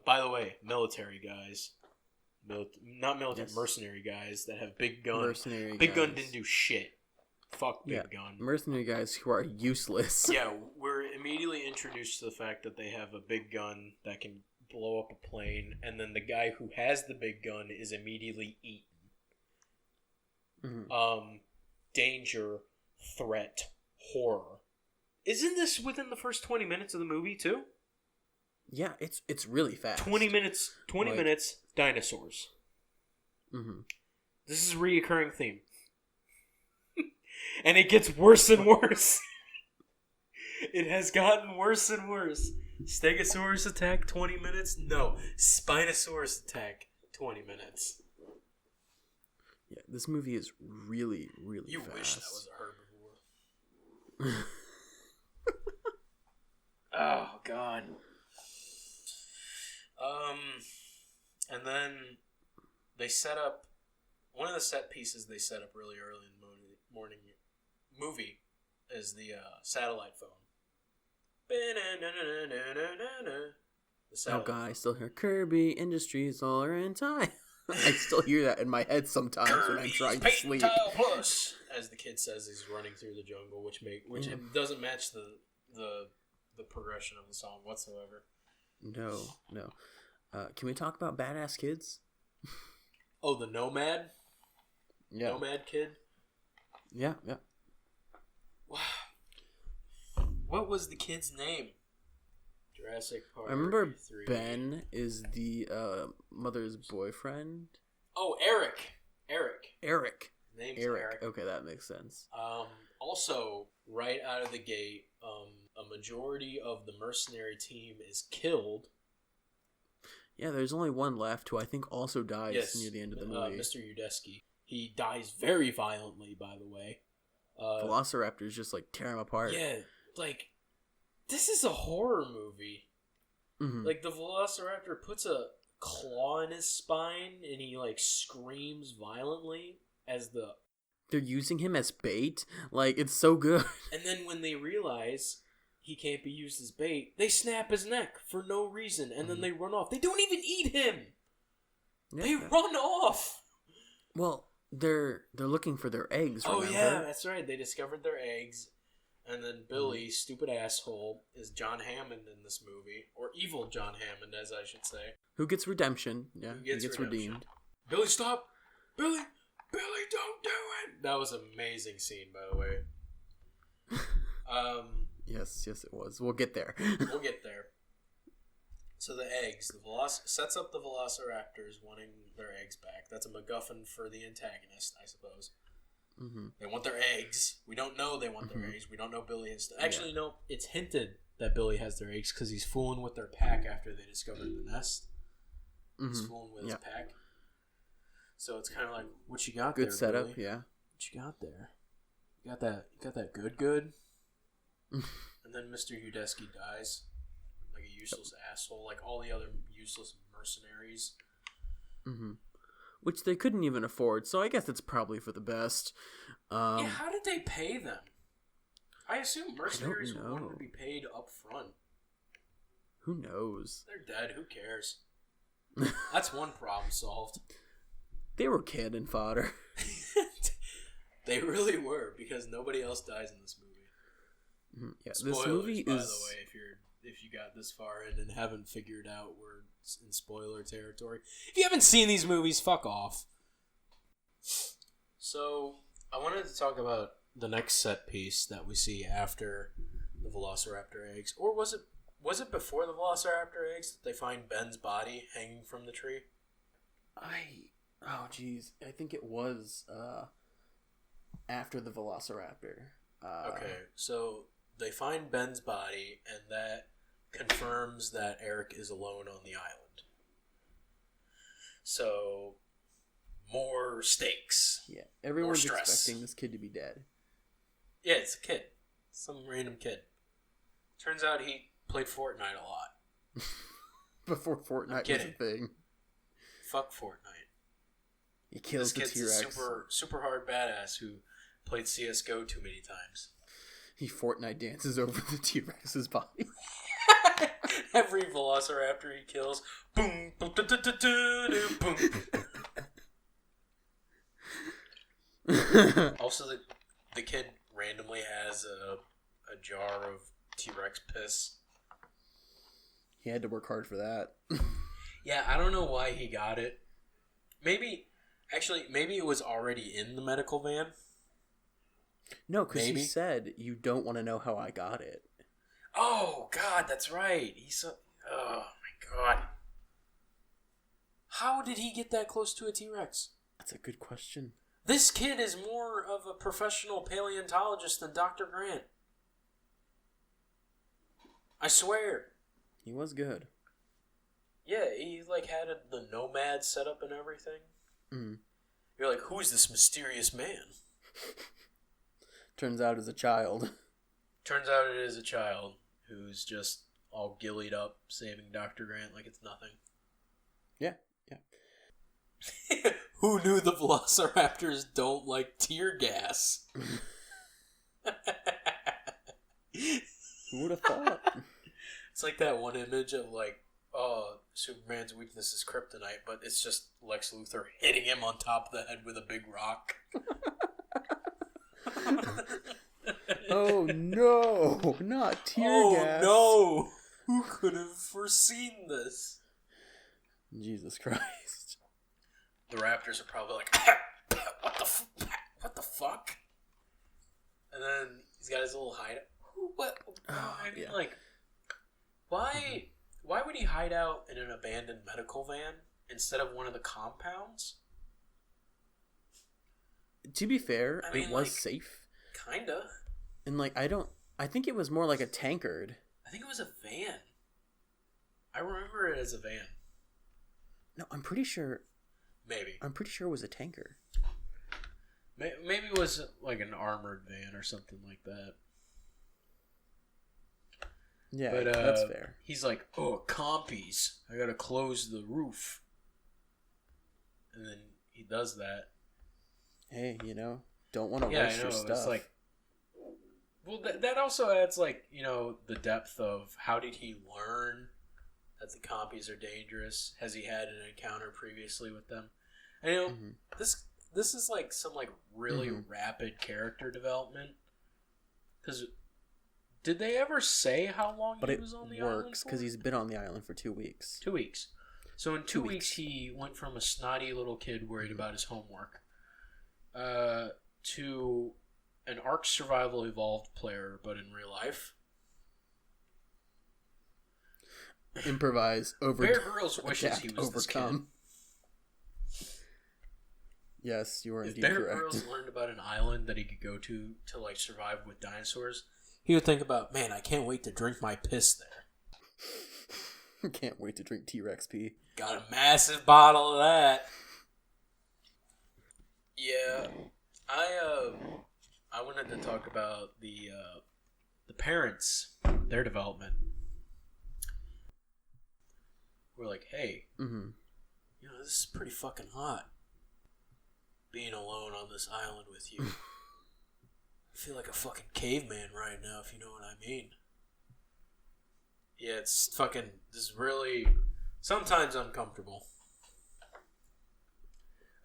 By the way, military guys, not military, mercenary guys that have big guns. Big Gun didn't do shit. Fuck Big Gun. Mercenary guys who are useless. Yeah, we're immediately introduced to the fact that they have a big gun that can blow up a plane, and then the guy who has the big gun is immediately eaten. Danger, threat, horror. Isn't this within the first 20 minutes of the movie, too? Yeah, it's really fast. 20 minutes, dinosaurs. This is a reoccurring theme. And it gets worse and worse. It has gotten worse and worse. Stegosaurus attack, 20 minutes? No. Spinosaurus attack, 20 minutes. Yeah, this movie is really, really fast. You wish that was a herbivore. Oh, God. And then they set up one of the set pieces they set up really early in the movie is the satellite phone. The satellite God, I still hear Kirby Industries all are in time. I still hear that in my head sometimes when I'm trying to sleep. Tile Plus, as the kid says, he's running through the jungle, which doesn't match the progression of the song whatsoever. No. Can we talk about Badass Kids? Oh, the Nomad? Yeah. Nomad Kid? Yeah. Wow. What was the kid's name? Jurassic Park. I remember 3. Ben is the mother's boyfriend. Oh, Eric. Eric. His name's Eric. Okay, that makes sense. Also, right out of the gate, a majority of the mercenary team is killed. Yeah, there's only one left who I think also dies near the end of the movie. Mr. Udesky. He dies very violently, by the way. Velociraptors just like tear him apart. Yeah, like, this is a horror movie. Mm-hmm. Like, the Velociraptor puts a claw in his spine and he, like, screams violently as the... They're using him as bait? Like, it's so good. And then when they realize he can't be used as bait, they snap his neck for no reason, and then they run off. They don't even eat him! Yeah. They run off! Well, they're looking for their eggs, remember? Oh, yeah, that's right. They discovered their eggs. And then Billy, stupid asshole, is John Hammond in this movie. Or evil John Hammond, as I should say. Who gets redemption. Yeah, Who gets redemption. redeemed. Billy, stop! Billy, don't do it! That was an amazing scene, by the way. Yes, it was. We'll get there. We'll get there. So the eggs, sets up the Velociraptors wanting their eggs back. That's a MacGuffin for the antagonist, I suppose. Mm-hmm. They want their eggs. We don't know they want their eggs. We don't know Billy has... Actually, no, it's hinted that Billy has their eggs because he's fooling with their pack after they discovered the nest. He's fooling with his pack. So it's kind of like, what you got there, Good setup, Billy? yeah. What you got there? You got that good? And then Mr. Udesky dies. Like a useless asshole. Like all the other useless mercenaries. Mm-hmm. Which they couldn't even afford, so I guess it's probably for the best. Yeah, how did they pay them? I assume mercenaries wanted to be paid up front. Who knows? They're dead. Who cares? That's one problem solved. They were cannon fodder. They really were, because nobody else dies in this movie. Yeah, Spoilers, this movie by is... the way, if you got this far in and haven't figured out we're in spoiler territory. If you haven't seen these movies, fuck off. So, I wanted to talk about the next set piece that we see after the Velociraptor eggs. Or was it before the Velociraptor eggs that they find Ben's body hanging from the tree? Oh, jeez. I think it was after the Velociraptor. Okay, so they find Ben's body, and that confirms that Eric is alone on the island. So, more stakes. Yeah, everyone's stress. expecting this kid to be dead. Yeah, it's a kid. Some random kid. Turns out he played Fortnite a lot. Before Fortnite was a thing. Fuck Fortnite. He kills the T-Rex. T-Rex. Super, super hard badass who played CSGO too many times. He Fortnite dances over the T-Rex's body. Every Velociraptor he kills, boom, boom, boom. Also, the kid randomly has a jar of T-Rex piss. He had to work hard for that. Yeah, I don't know why he got it. Maybe it was already in the medical van. No, because he said, you don't want to know how I got it. Oh, God, that's right. Oh, my God. How did he get that close to a T-Rex? That's a good question. This kid is more of a professional paleontologist than Dr. Grant. I swear. He was good. Yeah, he had the Nomad set up and everything. Mm. You're like, who is this mysterious man? Turns out it's a child. Turns out it is a child who's just all gillied up saving Dr. Grant like it's nothing. Yeah. Yeah. Who knew the velociraptors don't like tear gas? Who would have thought? It's like that one image of like, oh, Superman's weakness is kryptonite, but it's just Lex Luthor hitting him on top of the head with a big rock. Oh no, not tear gas. Oh no! Who could have foreseen this? Jesus Christ. The Raptors are probably like, what the fuck? And then he's got his little hideout. What? I mean, like, why would he hide out in an abandoned medical van instead of one of the compounds? To be fair, I mean, it was like, safe. Kinda. And like, I think it was more like a tankard. I think it was a van. I remember it as a van. No, I'm pretty sure Maybe. it was a tanker. Maybe it was like an armored van or something like that. Yeah, but, that's fair. He's like, oh, compies. I gotta close the roof. And then he does that. Hey, don't want to waste your stuff. It's like, well, that also adds, like, the depth of how did he learn that the compies are dangerous? Has he had an encounter previously with them? And, this is, like, some, like, really rapid character development. Because did they ever say how long he was on the island for? But it works, because he's been on the island for 2 weeks. 2 weeks. So in 2 weeks, he went from a snotty little kid worried about his homework to an Ark Survival Evolved player, but in real life. Improvise, Bear Grylls wishes he was this kid. Yes, you are if indeed Bear correct. Grylls learned about an island that he could go to like survive with dinosaurs, he would think about, man, I can't wait to drink my piss there. Can't wait to drink T-Rex pee. Got a massive bottle of that. Yeah, I wanted to talk about the parents, their development. We're like, hey, this is pretty fucking hot. Being alone on this island with you. I feel like a fucking caveman right now, if you know what I mean. Yeah, it's fucking, this is really, sometimes uncomfortable.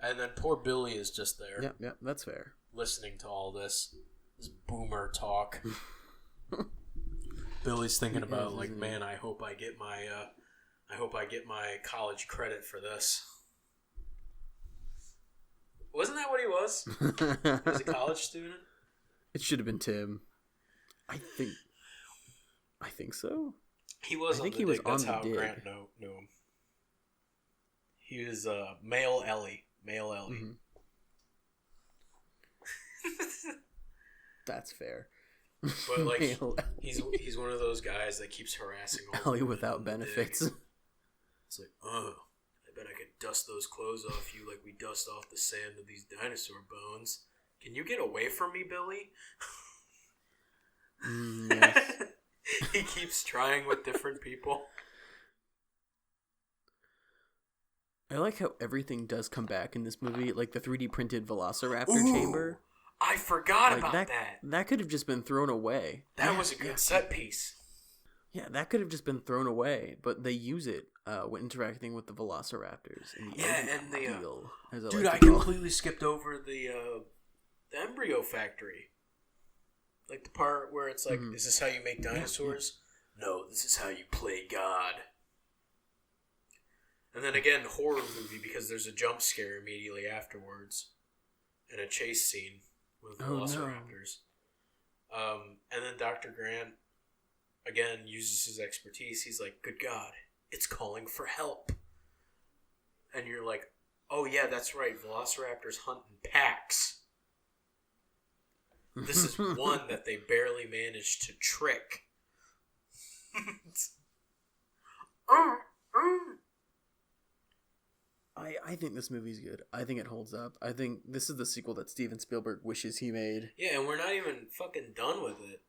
And then poor Billy is just there. Yeah, that's fair. Listening to all this boomer talk. Billy's thinking about, like, man, I hope I get my college credit for this. Wasn't that what he was? He was a college student? It should have been Tim. I think so. He was on the dig. That's how Grant knew him. He was male Ellie. Male Ellie. Mm-hmm. That's fair. But like he's one of those guys that keeps harassing all Ellie without benefits. It's like, oh, I bet I could dust those clothes off you like we dust off the sand of these dinosaur bones. Can you get away from me, Billy? Yes. He keeps trying with different people. I like how everything does come back in this movie, like the 3D printed Velociraptor chamber. I forgot about that. That could have just been thrown away. That was a good set piece. Yeah, that could have just been thrown away, but they use it when interacting with the Velociraptors. Dude, I completely skipped over the embryo factory. Like the part where it's like, is this how you make dinosaurs? Yeah. No, this is how you play God. And then again, horror movie, because there's a jump scare immediately afterwards. And a chase scene with the Velociraptors. No. And then Dr. Grant, again, uses his expertise. He's like, good God, it's calling for help. And you're like, oh yeah, that's right, Velociraptors hunt in packs. This is one that they barely managed to trick. I think this movie's good. I think it holds up. I think this is the sequel that Steven Spielberg wishes he made. Yeah, and we're not even fucking done with it.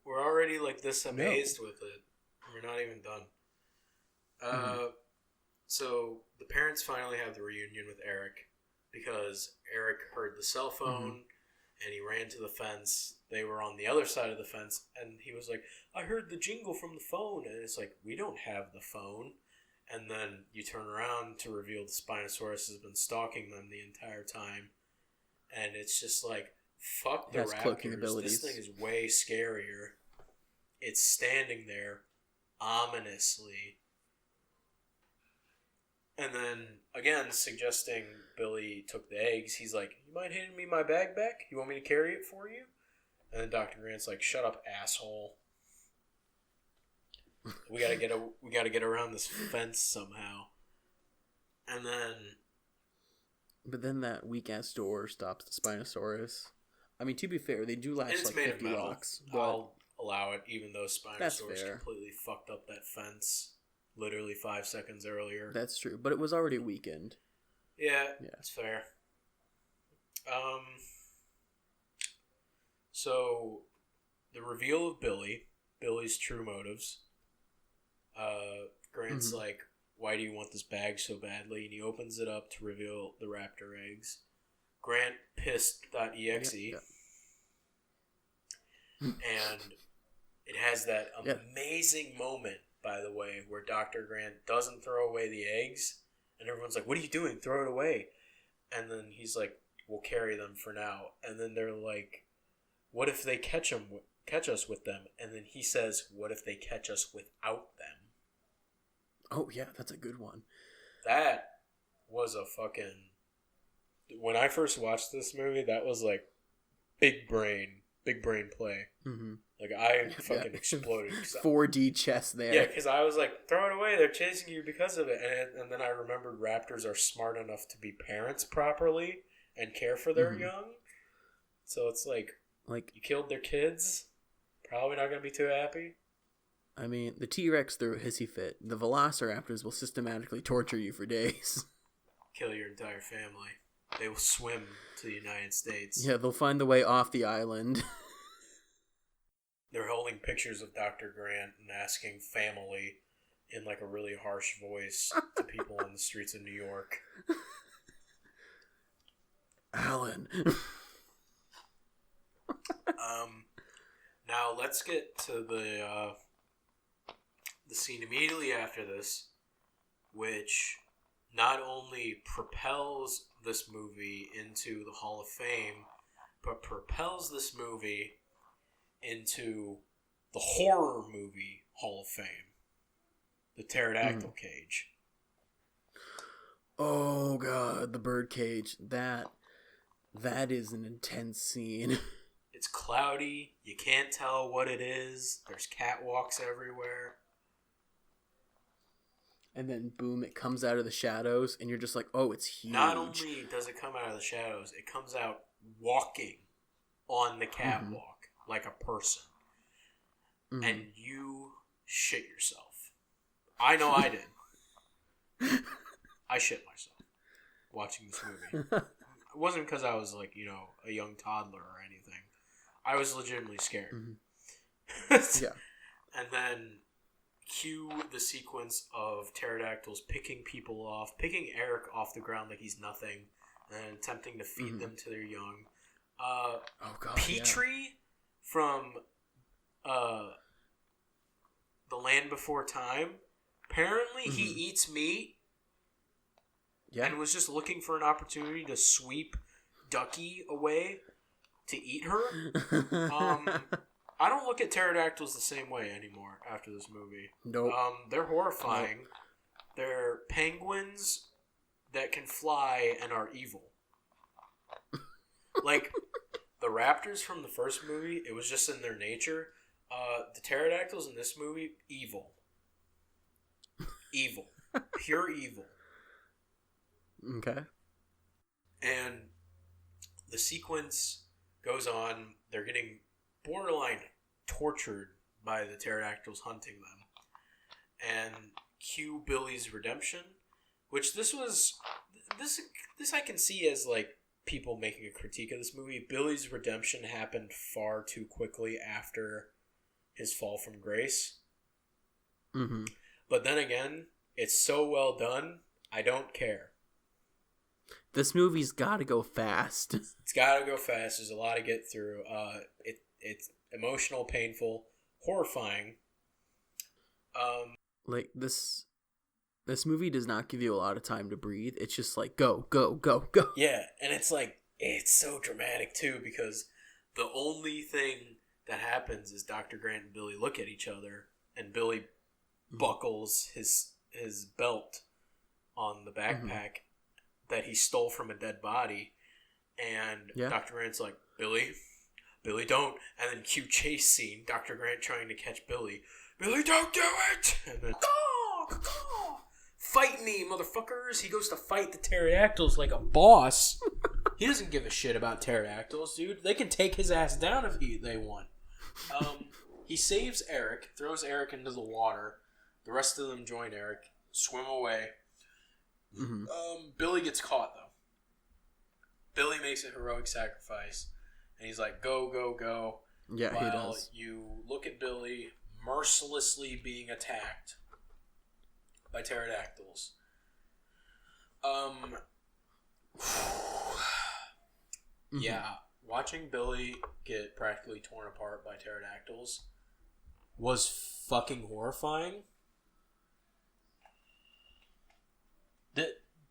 We're already like this amazed with it. We're not even done. So the parents finally have the reunion with Eric because Eric heard the cell phone and he ran to the fence. They were on the other side of the fence and he was like, I heard the jingle from the phone. And it's like, we don't have the phone. And then you turn around to reveal the Spinosaurus has been stalking them the entire time. And it's just like, fuck the raptors. This thing is way scarier. It's standing there ominously. And then, again, suggesting Billy took the eggs. He's like, you mind handing me my bag back? You want me to carry it for you? And then Dr. Grant's like, shut up, asshole. We gotta get around this fence somehow. And then... But then that weak-ass door stops the Spinosaurus. I mean, to be fair, they do last like 50 rocks. But I'll allow it, even though Spinosaurus completely fucked up that fence literally 5 seconds earlier. That's true, but it was already weakened. Yeah, that's fair. So, the reveal of Billy's true motives. Grant's like, why do you want this bag so badly? And he opens it up to reveal the raptor eggs. Grant pissed.exe. Yep. And it has that amazing moment, by the way, where Dr. Grant doesn't throw away the eggs. And everyone's like, what are you doing? Throw it away. And then he's like, we'll carry them for now. And then they're like, what if they catch us with them? And then he says, what if they catch us without them? Oh, yeah, that's a good one. That was a fucking... When I first watched this movie, that was like big brain play. Mm-hmm. Like, I fucking exploded. 4D chess there. Yeah, because I was like, throw it away. They're chasing you because of it. And then I remembered raptors are smart enough to be parents properly and care for their young. So it's like, you killed their kids. Probably not going to be too happy. I mean, the T-Rex threw a hissy fit. The Velociraptors will systematically torture you for days. Kill your entire family. They will swim to the United States. Yeah, they'll find the way off the island. They're holding pictures of Dr. Grant and asking family in like a really harsh voice to people on the streets of New York. Alan. Now let's get to the scene immediately after this, which not only propels this movie into the Hall of Fame, but propels this movie into the horror movie Hall of Fame. The pterodactyl cage. Oh god, the bird cage. That is an intense scene. It's cloudy. You can't tell what it is. There's catwalks everywhere. And then, boom, it comes out of the shadows, and you're just like, oh, it's huge. Not only does it come out of the shadows, it comes out walking on the catwalk like a person. And you shit yourself. I know I did. I shit myself watching this movie. It wasn't because I was like, a young toddler or anything. I was legitimately scared. Yeah. And then cue the sequence of pterodactyls picking Eric off the ground like he's nothing, and attempting to feed them to their young. Petrie from The Land Before Time. Apparently he eats meat and was just looking for an opportunity to sweep Ducky away to eat her. I don't look at pterodactyls the same way anymore after this movie. Nope. They're horrifying. Nope. They're penguins that can fly and are evil. Like, the raptors from the first movie, it was just in their nature. The pterodactyls in this movie, evil. Evil. Pure evil. Okay. And the sequence goes on. They're getting borderline tortured by the pterodactyls hunting them. And cue Billy's redemption, which this I can see as like people making a critique of this movie. Billy's redemption happened far too quickly after his fall from grace. But then again, It's so well done, I don't care. This movie's gotta go fast. It's gotta go fast. There's a lot to get through. It's emotional, painful, horrifying. Like, this movie does not give you a lot of time to breathe. It's just like, go, go, go, go. Yeah, and it's like, it's so dramatic too, because the only thing that happens is Dr. Grant and Billy look at each other, and Billy buckles his belt on the backpack that he stole from a dead body, and Dr. Grant's like, Billy, don't. And then cue chase scene, Dr. Grant trying to catch Billy. Billy, don't do it! And then, fight me, motherfuckers! He goes to fight the pterodactyls like a boss. He doesn't give a shit about pterodactyls, dude. They can take his ass down if they want. He saves Eric, throws Eric into the water. The rest of them join Eric, swim away. Billy gets caught, though. Billy makes a heroic sacrifice, and he's like, go, go, go. Yeah, he does. You look at Billy mercilessly being attacked by pterodactyls. Yeah, watching Billy get practically torn apart by pterodactyls was fucking horrifying.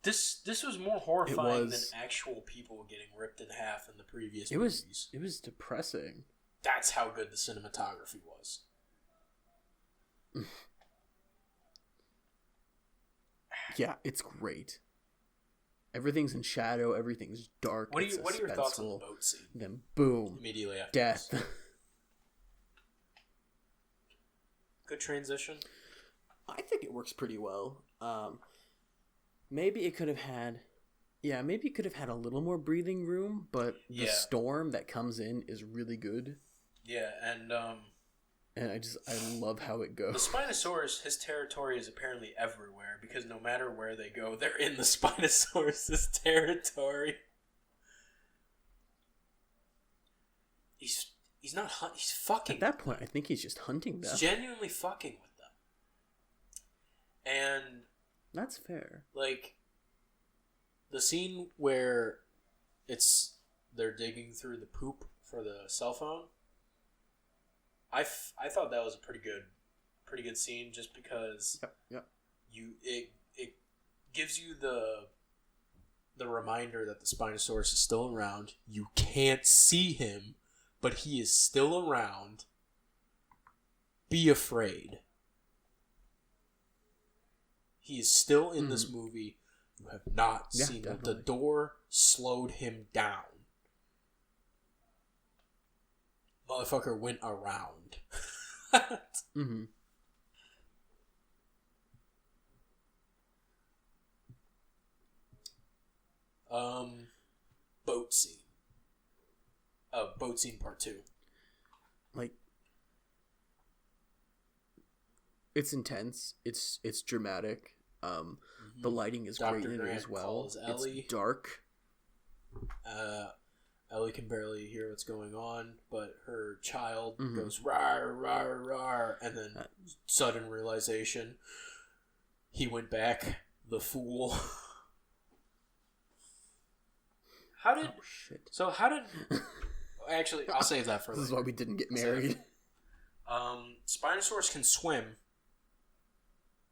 This was more horrifying than actual people getting ripped in half in the previous movies. It was depressing. That's how good the cinematography was. Yeah, it's great. Everything's in shadow. Everything's dark. What are your thoughts on the boat scene? Then boom, immediately after death. Good transition. I think it works pretty well. Maybe it could have had a little more breathing room, but the storm that comes in is really good. Yeah, and I love how it goes. The Spinosaurus, his territory is apparently everywhere, because no matter where they go, they're in the Spinosaurus's territory. He's not he's fucking. At that point, I think he's just hunting them. He's genuinely fucking with them. And that's fair. Like, the scene where they're digging through the poop for the cell phone. I thought that was a pretty good scene, just because it gives you the reminder that the Spinosaurus is still around. You can't see him, but he is still around. Be afraid. He is still in this movie. You have not seen him. The door slowed him down. Motherfucker went around. Boat scene. Boat scene part 2. Like, it's intense. It's dramatic. The lighting is Dr. great in it as well. It's dark. Ellie can barely hear what's going on, but her child goes rawr, rawr, rawr, and then sudden realization. He went back, the fool. How did... Oh, shit. So how did... Actually, I'll save that for later. This is why we didn't get married. Spinosaurus can swim.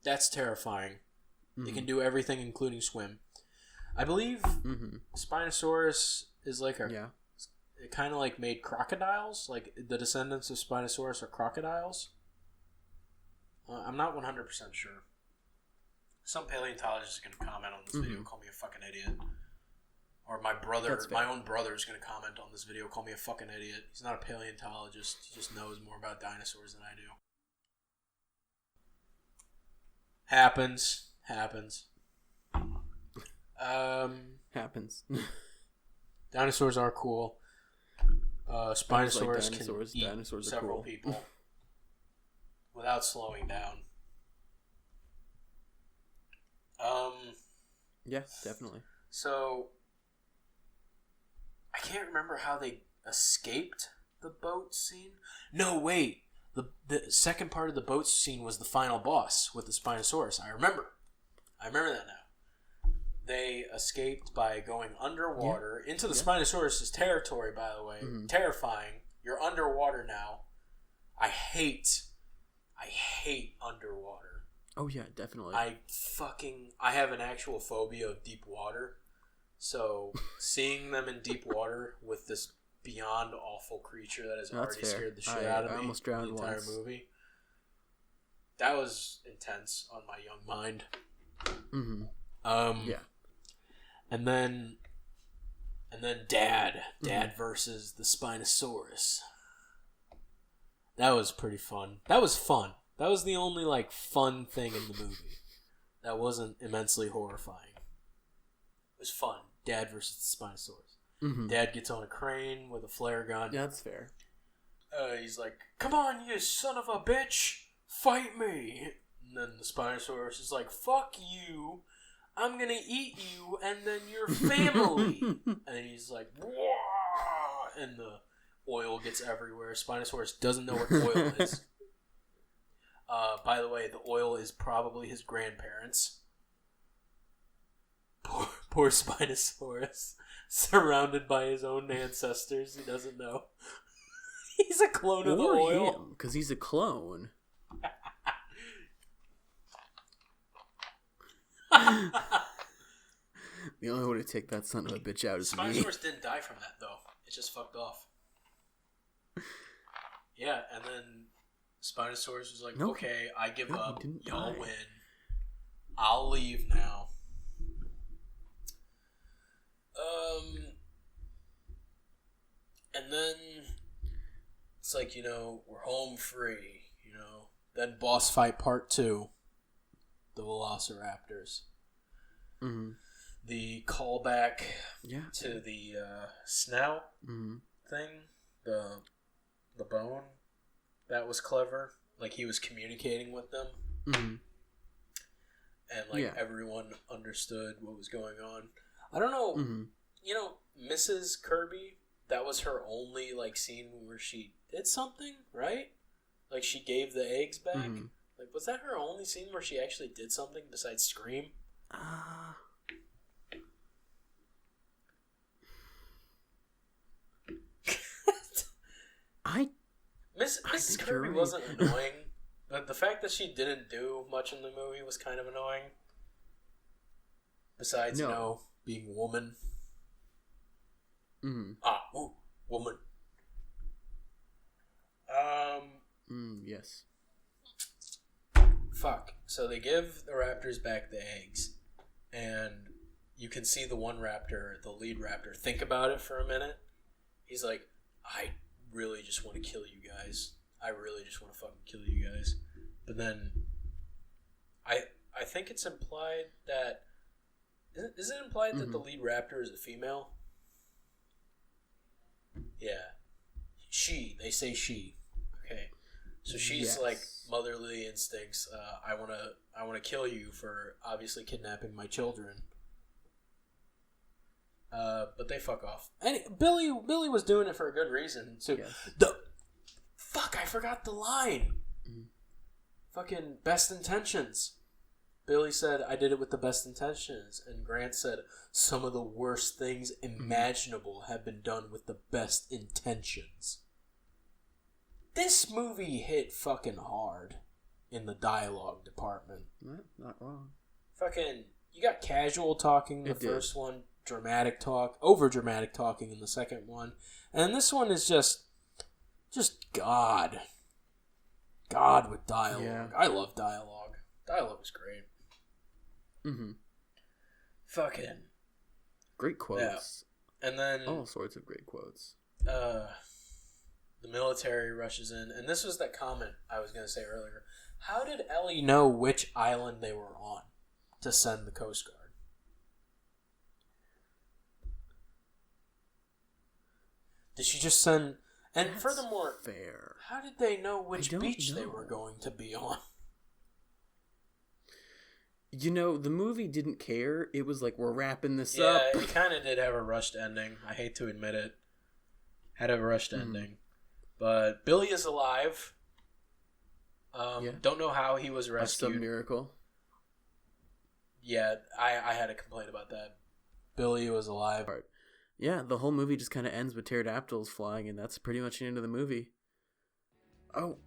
That's terrifying. It can do everything, including swim. I believe Spinosaurus is like a... It kind of like made crocodiles. Like, the descendants of Spinosaurus are crocodiles. I'm not 100% sure. Some paleontologist is going to comment on this video and call me a fucking idiot. Or my own brother is going to comment on this video, call me a fucking idiot. He's not a paleontologist. He just knows more about dinosaurs than I do. Happens. Dinosaurs are cool. Spinosaurus can eat several people without slowing down. Yeah, definitely. So, I can't remember how they escaped the boat scene. No, wait. The second part of the boat scene was the final boss with the Spinosaurus. I remember. I remember that now. They escaped by going underwater into the Spinosaurus' territory, by the way. Mm-hmm. Terrifying. You're underwater now. I hate underwater. Oh, yeah, definitely. I have an actual phobia of deep water. So, seeing them in deep water with this beyond awful creature that has already scared the shit out of me almost drowned the entire movie. That was intense on my young mind. Mm-hmm. Yeah. And then Dad versus the Spinosaurus. That was pretty fun. That was fun. That was the only like fun thing in the movie. That wasn't immensely horrifying. It was fun. Dad versus the Spinosaurus. Mm-hmm. Dad gets on a crane with a flare gun. Yeah, that's fair. He's like, "Come on, you son of a bitch! Fight me!" And then the Spinosaurus is like, "Fuck you! I'm gonna eat you and then your family!" And he's like, "Wah!" And the oil gets everywhere. Spinosaurus doesn't know what oil is. By the way, the oil is probably his grandparents. Poor Spinosaurus. Surrounded by his own ancestors, he doesn't know. He's a clone of the oil. Because he's a clone. The only way to take that son of a bitch out is me. Spinosaurus didn't die from that, though. It just fucked off. Yeah, and then Spinosaurus was like, "Okay, I give up. Y'all win. I'll leave now." And then it's like, we're home free, Then boss fight part 2, the Velociraptors. Mm-hmm. The callback to the snout thing, the bone, that was clever. Like, he was communicating with them. Mm-hmm. And, everyone understood what was going on. I don't know, Mrs. Kirby, that was her only, scene where she did something, right? Like, she gave the eggs back? Mm-hmm. Like, was that her only scene where she actually did something besides scream? Mrs. Kirby wasn't annoying, but the fact that she didn't do much in the movie was kind of annoying. Besides, being a woman. Mm-hmm. Woman. Yes. Fuck. So they give the raptors back the eggs, and you can see the one raptor, the lead raptor, think about it for a minute. He's like, "I really just want to kill you guys. I really just want to fucking kill you guys." But then, I think it's implied that. Is it implied that the lead raptor is a female? Yeah. They say she. Okay. So she's like motherly instincts. I wanna kill you for obviously kidnapping my children. But they fuck off. And Billy was doing it for a good reason. So I forgot the line. Fucking best intentions. Billy said, "I did it with the best intentions." And Grant said, "Some of the worst things imaginable have been done with the best intentions." This movie hit fucking hard in the dialogue department. Not wrong. Fucking, you got casual talking in the first one, dramatic talk, over dramatic talking in the second one. And this one is just God. God with dialogue. Yeah. I love dialogue. Dialogue is great. Mm-hmm. Fucking great quotes. Yeah. And then all sorts of great quotes. The military rushes in, and this was that comment I was going to say earlier. How did Ellie know which island they were on to send the Coast Guard? Did she just send? And that's furthermore, fair. How did they know which beach they were going to be on? The movie didn't care. It was like, we're wrapping this up. Yeah, it kind of did have a rushed ending. I hate to admit it. Had a rushed ending. But Billy is alive. Don't know how he was rescued. Some miracle. Yeah, I had a complaint about that. Billy was alive. Yeah, the whole movie just kind of ends with pterodactyls flying, and that's pretty much the end of the movie. Oh,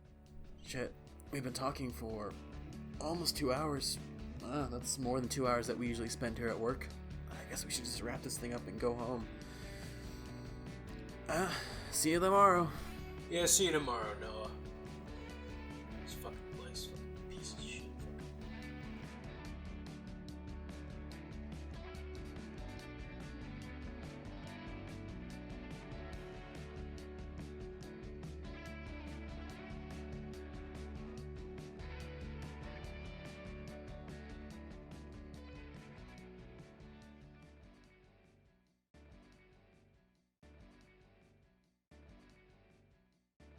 shit. We've been talking for almost 2 hours. That's more than 2 hours that we usually spend here at work. I guess we should just wrap this thing up and go home. See you tomorrow. Yeah, see you tomorrow, Noah.